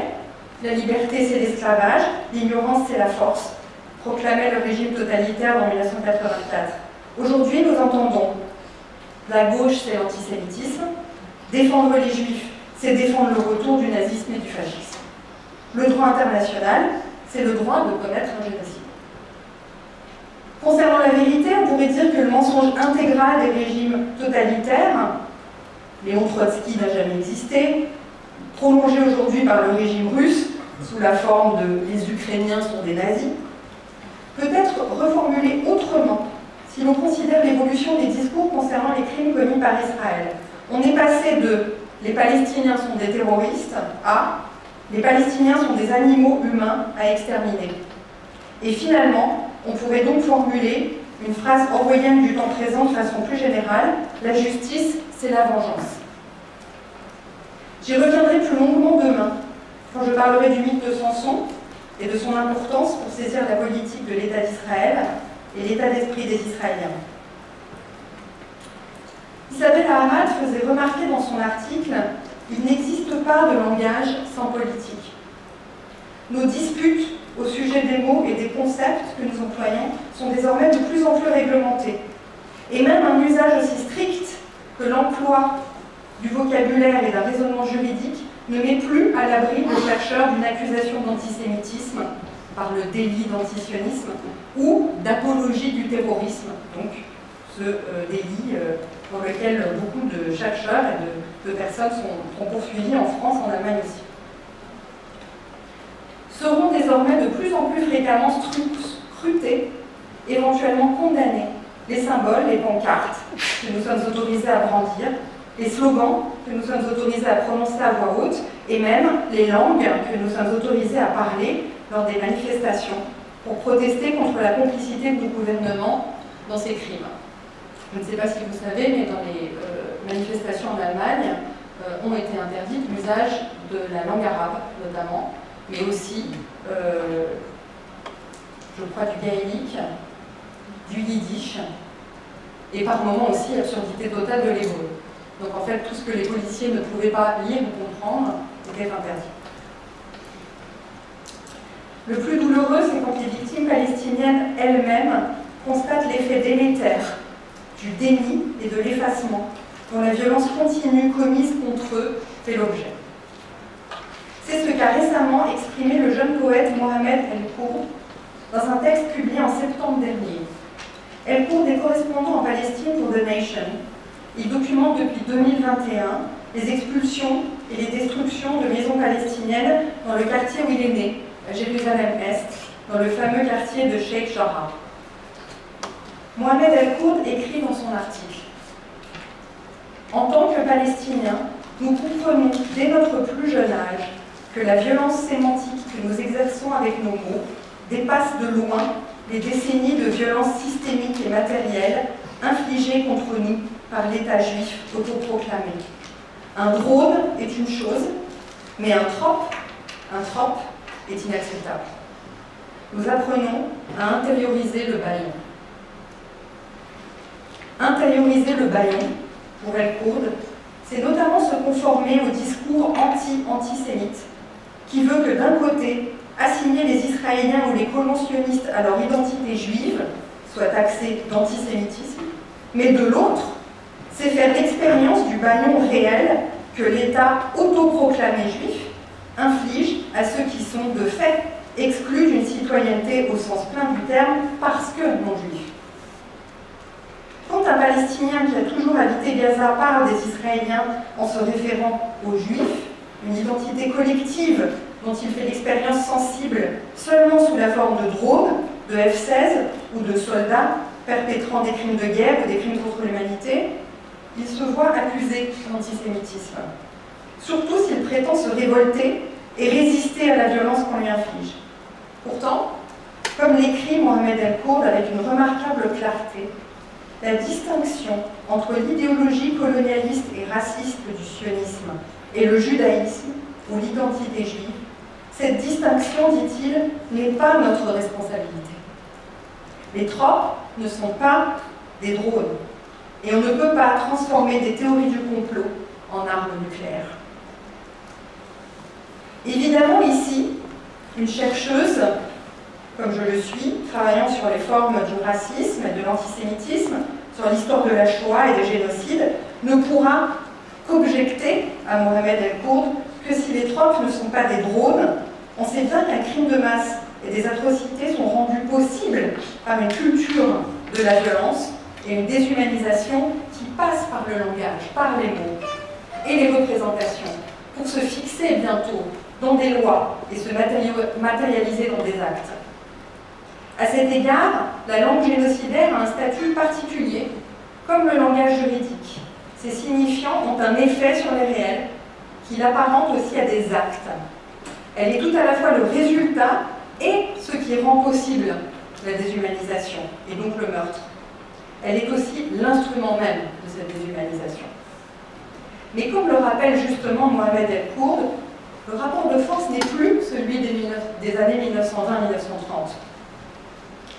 Speaker 2: la liberté, c'est l'esclavage, l'ignorance, c'est la force, proclamait le régime totalitaire en 1984. Aujourd'hui, nous entendons la gauche, c'est l'antisémitisme, défendre les juifs, c'est défendre le retour du nazisme et du fascisme. Le droit international, c'est le droit de commettre un génocide. Concernant la vérité, on pourrait dire que le mensonge intégral des régimes totalitaires, Léon Trotsky n'a jamais existé, prolongé aujourd'hui par le régime russe, sous la forme de « les Ukrainiens sont des nazis », peut être reformulé autrement si l'on considère l'évolution des discours concernant les crimes commis par Israël. On est passé de « les Palestiniens sont des terroristes » à « les Palestiniens sont des animaux humains à exterminer ». Et finalement, on pourrait donc formuler une phrase orwellienne du temps présent de façon plus générale: la justice, c'est la vengeance. J'y reviendrai plus longuement demain, quand je parlerai du mythe de Samson et de son importance pour saisir la politique de l'État d'Israël et l'état d'esprit des Israéliens. Isabella Ahmad faisait remarquer dans son article: il n'existe pas de langage sans politique. Nos disputes au sujet des mots et des concepts que nous employons sont désormais de plus en plus réglementés. Et même un usage aussi strict que l'emploi du vocabulaire et d'un raisonnement juridique ne met plus à l'abri le chercheur d'une accusation d'antisémitisme par le délit d'antisionisme ou d'apologie du terrorisme, donc ce délit pour lequel beaucoup de chercheurs et de personnes sont poursuivis en France, en Allemagne aussi. Seront désormais de plus en plus fréquemment scrutés, éventuellement condamnés, les symboles, les pancartes que nous sommes autorisés à brandir, les slogans que nous sommes autorisés à prononcer à voix haute, et même les langues que nous sommes autorisés à parler lors des manifestations pour protester contre la complicité du gouvernement dans ces crimes. Je ne sais pas si vous savez, mais dans les manifestations en Allemagne, ont été interdites l'usage de la langue arabe, notamment, mais aussi, je crois, du gaélique, du yiddish et par moments aussi absurdité totale de l'hébreu. Donc en fait, tout ce que les policiers ne pouvaient pas lire ou comprendre était interdit. Le plus douloureux, c'est quand les victimes palestiniennes elles-mêmes constatent l'effet délétère du déni et de l'effacement dont la violence continue commise contre eux fait l'objet. C'est ce qu'a récemment exprimé le jeune poète Mohamed El-Kourd dans un texte publié en septembre dernier. El-Kourd est correspondant en Palestine pour The Nation. Il documente depuis 2021 les expulsions et les destructions de maisons palestiniennes dans le quartier où il est né, à Jérusalem-Est, dans le fameux quartier de Sheikh Jarrah. Mohamed El-Kourd écrit dans son article « En tant que Palestiniens, nous comprenons dès notre plus jeune âge que la violence sémantique que nous exerçons avec nos mots dépasse de loin les décennies de violences systémiques et matérielles infligées contre nous par l'État juif autoproclamé. Un drone est une chose, mais un trope est inacceptable. Nous apprenons à intérioriser le bâillon. Intérioriser le bâillon, pour El-Kourd, c'est notamment se conformer au discours antisémite qui veut que d'un côté, assigner les Israéliens ou les colons sionistes à leur identité juive soit taxé d'antisémitisme, mais de l'autre, c'est faire l'expérience du bâillon réel que l'État autoproclamé juif inflige à ceux qui sont de fait exclus d'une citoyenneté au sens plein du terme parce que non juifs. Quand un Palestinien qui a toujours habité Gaza parle des Israéliens en se référant aux Juifs, une identité collective dont il fait l'expérience sensible seulement sous la forme de drones, de F-16 ou de soldats perpétrant des crimes de guerre ou des crimes contre l'humanité, il se voit accusé d'antisémitisme. Surtout s'il prétend se révolter et résister à la violence qu'on lui inflige. Pourtant, comme l'écrit Mohamed El-Kourd avec une remarquable clarté, la distinction entre l'idéologie colonialiste et raciste du sionisme et le judaïsme ou l'identité juive, cette distinction, dit-il, n'est pas notre responsabilité. Les tropes ne sont pas des drones et on ne peut pas transformer des théories du complot en armes nucléaires. Évidemment, ici, une chercheuse, comme je le suis, travaillant sur les formes du racisme et de l'antisémitisme, sur l'histoire de la Shoah et des génocides, ne pourra qu'objecter à Mohamed El-Kourd que si les tropes ne sont pas des drones, on sait bien qu'un crime de masse et des atrocités sont rendus possibles par une culture de la violence et une déshumanisation qui passe par le langage, par les mots et les représentations, pour se fixer bientôt dans des lois et se matérialiser dans des actes. À cet égard, la langue génocidaire a un statut particulier, comme le langage juridique. Ces signifiants ont un effet sur les réels, qui l'apparentent aussi à des actes. Elle est tout à la fois le résultat et ce qui rend possible la déshumanisation, et donc le meurtre. Elle est aussi l'instrument même de cette déshumanisation. Mais comme le rappelle justement Mohamed El-Kourd, le rapport de force n'est plus celui des années 1920-1930.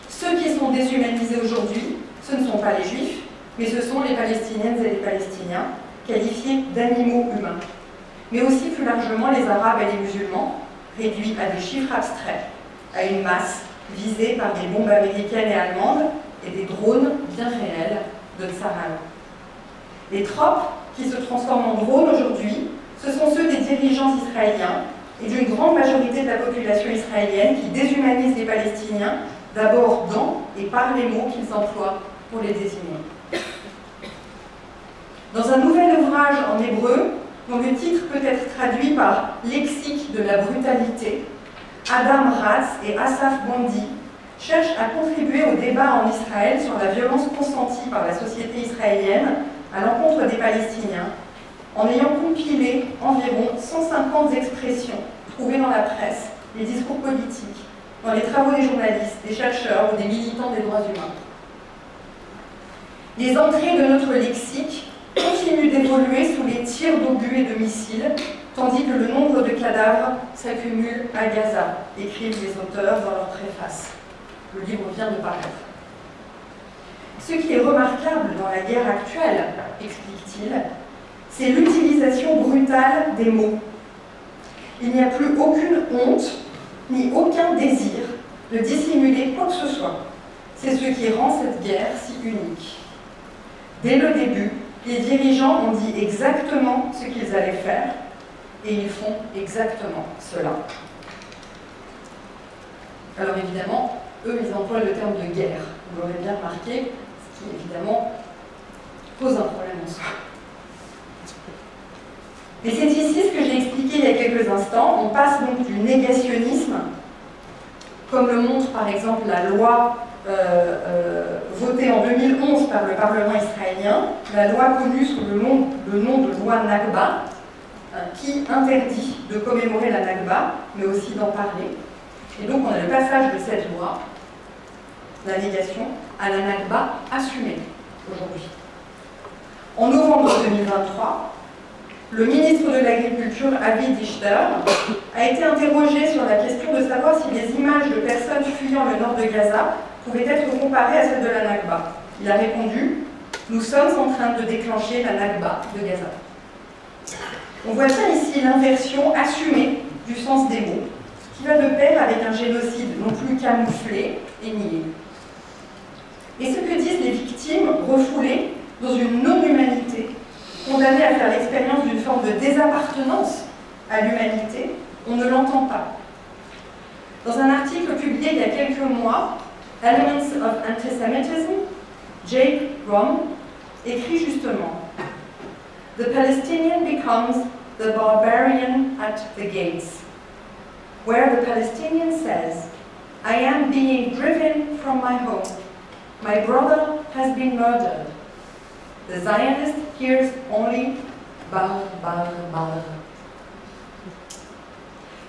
Speaker 2: Ceux qui sont déshumanisés aujourd'hui, ce ne sont pas les Juifs, mais ce sont les Palestiniennes et les Palestiniens, qualifiés d'animaux humains. Mais aussi plus largement les Arabes et les musulmans, réduits à des chiffres abstraits, à une masse visée par des bombes américaines et allemandes et des drones bien réels de Tsahal. Les tropes qui se transforment en drones aujourd'hui, ce sont ceux des dirigeants israéliens et d'une grande majorité de la population israélienne qui déshumanisent les Palestiniens, d'abord dans et par les mots qu'ils emploient pour les désigner. Dans un nouvel ouvrage en hébreu, dont le titre peut être traduit par « Lexique de la brutalité », Adam Ratz et Asaf Bondi cherchent à contribuer au débat en Israël sur la violence consentie par la société israélienne à l'encontre des Palestiniens, en ayant compilé environ 150 expressions trouvées dans la presse, les discours politiques, dans les travaux des journalistes, des chercheurs ou des militants des droits humains. Les entrées de notre lexique continuent d'évoluer sous les tirs d'obus et de missiles, tandis que le nombre de cadavres s'accumule à Gaza, écrivent les auteurs dans leur préface. Le livre vient de paraître. Ce qui est remarquable dans la guerre actuelle, explique-t-il, c'est l'utilisation brutale des mots. Il n'y a plus aucune honte, ni aucun désir de dissimuler quoi que ce soit. C'est ce qui rend cette guerre si unique. Dès le début, les dirigeants ont dit exactement ce qu'ils allaient faire, et ils font exactement cela. Alors évidemment, eux, ils emploient le terme de guerre. Vous l'aurez bien remarqué, ce qui évidemment pose un problème en soi. Et c'est ici ce que j'ai expliqué il y a quelques instants. On passe donc du négationnisme, comme le montre par exemple la loi votée en 2011 par le Parlement israélien, la loi connue sous le nom de loi Nakba, qui interdit de commémorer la Nakba, mais aussi d'en parler. Et donc on a le passage de cette loi, la négation, à la Nakba assumée aujourd'hui. En novembre 2023, le ministre de l'Agriculture, Avi Dichter, a été interrogé sur la question de savoir si les images de personnes fuyant le nord de Gaza pouvaient être comparées à celles de la Nakba. Il a répondu « Nous sommes en train de déclencher la Nakba de Gaza ». On voit bien ici l'inversion assumée du sens des mots, qui va de pair avec un génocide non plus camouflé et nié. Et ce que disent les victimes refoulées dans une non-humanité, condamnées à faire l'expérience d'une forme de désappartenance à l'humanité, on ne l'entend pas. Dans un article publié il y a quelques mois, Elements of Antisemitism, Jake Rom écrit justement « The Palestinian becomes the barbarian at the gates, where the Palestinian says, I am being driven from my home. My brother has been murdered. The Zionist hears only bar, bar, bar. »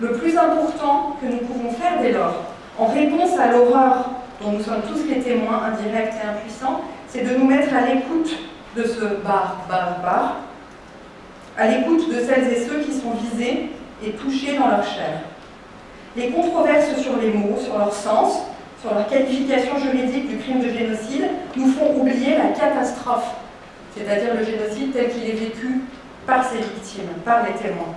Speaker 2: Le plus important que nous pouvons faire dès lors, en réponse à l'horreur dont nous sommes tous les témoins indirects et impuissants, c'est de nous mettre à l'écoute de ce bar, bar, bar, à l'écoute de celles et ceux qui sont visés et touchés dans leur chair. Les controverses sur les mots, sur leur sens, sur leur qualification juridique du crime de génocide, nous font oublier la catastrophe, c'est-à-dire le génocide tel qu'il est vécu par ses victimes, par les témoins.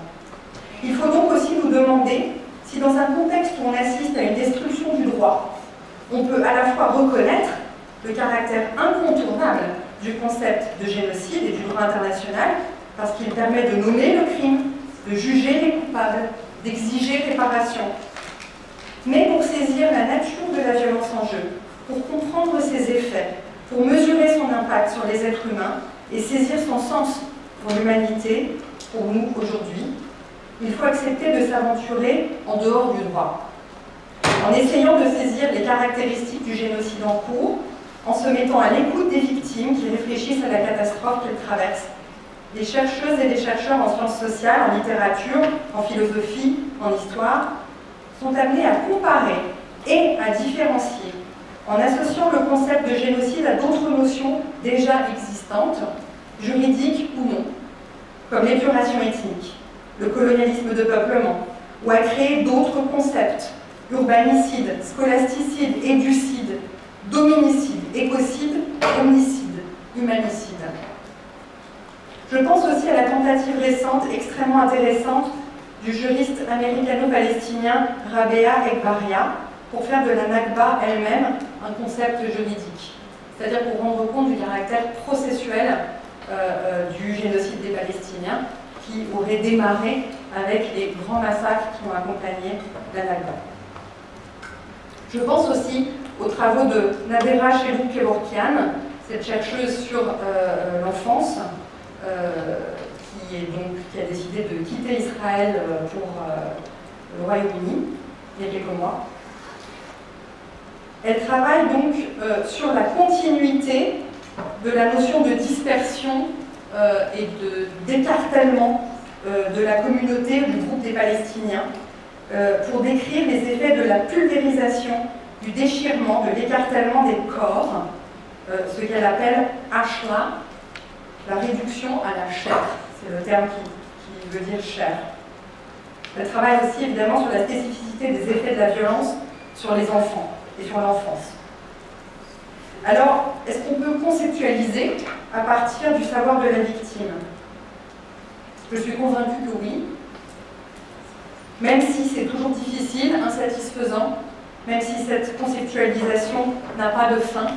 Speaker 2: Il faut donc aussi nous demander si dans un contexte où on assiste à une destruction du droit, on peut à la fois reconnaître le caractère incontournable du concept de génocide et du droit international, parce qu'il permet de nommer le crime, de juger les coupables, d'exiger réparation. Mais pour saisir la nature de la violence en jeu, pour comprendre ses effets, pour mesurer son impact sur les êtres humains et saisir son sens pour l'humanité, pour nous aujourd'hui, il faut accepter de s'aventurer en dehors du droit, en essayant de saisir les caractéristiques du génocide en cours, en se mettant à l'écoute des victimes qui réfléchissent à la catastrophe qu'elles traversent. Les chercheuses et les chercheurs en sciences sociales, en littérature, en philosophie, en histoire, sont amenés à comparer et à différencier, en associant le concept de génocide à d'autres notions déjà existantes, juridiques ou non, comme l'épuration ethnique, le colonialisme de peuplement, ou à créer d'autres concepts, urbanicide, scolasticide, éducide, dominicide, écocide, omnicide, humanicide. Je pense aussi à la tentative récente, extrêmement intéressante, du juriste américano-palestinien Rabea Egbaria pour faire de la Nakba elle-même un concept juridique, c'est-à-dire pour rendre compte du caractère processuel du génocide des Palestiniens qui aurait démarré avec les grands massacres qui ont accompagné la Nakba. Je pense aussi aux travaux de Nadera Chelou-Kevorkian, cette chercheuse sur l'enfance, qui a décidé de quitter Israël pour le Royaume-Uni il y a quelques mois. Elle travaille donc sur la continuité de la notion de dispersion et d'écartèlement de la communauté du groupe des Palestiniens pour décrire les effets de la pulvérisation, du déchirement, de l'écartèlement des corps, ce qu'elle appelle ashla, la réduction à la chair. C'est le terme qui veut dire chair. Elle travaille aussi évidemment sur la spécificité des effets de la violence sur les enfants et sur l'enfance. Alors, est-ce qu'on peut conceptualiser à partir du savoir de la victime? Je suis convaincue que oui, même si c'est toujours difficile, insatisfaisant, même si cette conceptualisation n'a pas de fin,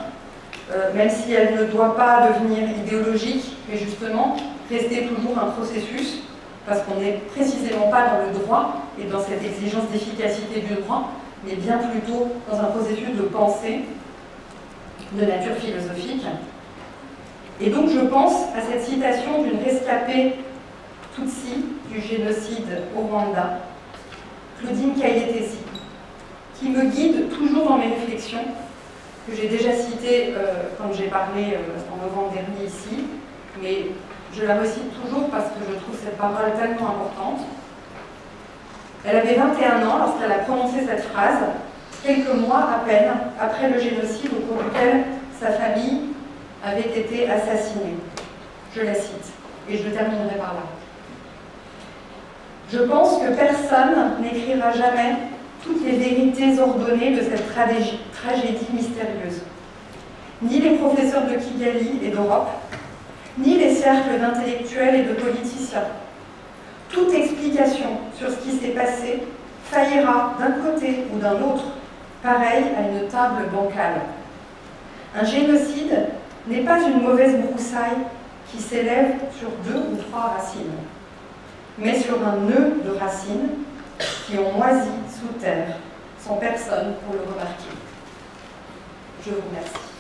Speaker 2: même si elle ne doit pas devenir idéologique, mais justement rester toujours un processus, parce qu'on n'est précisément pas dans le droit et dans cette exigence d'efficacité du droit, mais bien plutôt dans un processus de pensée de nature philosophique. Et donc je pense à cette citation d'une rescapée Tutsi du génocide au Rwanda, Claudine Kayetesi, qui me guide toujours dans mes réflexions, que j'ai déjà citée quand j'ai parlé en novembre dernier ici, mais je la recite toujours parce que je trouve cette parole tellement importante. Elle avait 21 ans lorsqu'elle a prononcé cette phrase, quelques mois à peine après le génocide au cours duquel sa famille avait été assassinée. Je la cite, et je terminerai par là. Je pense que personne n'écrira jamais toutes les vérités ordonnées de cette tragédie mystérieuse. Ni les professeurs de Kigali et d'Europe, ni les cercles d'intellectuels et de politiciens. Toute explication sur ce qui s'est passé faillira d'un côté ou d'un autre, pareil à une table bancale. Un génocide n'est pas une mauvaise broussaille qui s'élève sur 2 ou 3 racines, mais sur un nœud de racines qui ont moisi sous terre, sans personne pour le remarquer. Je vous remercie.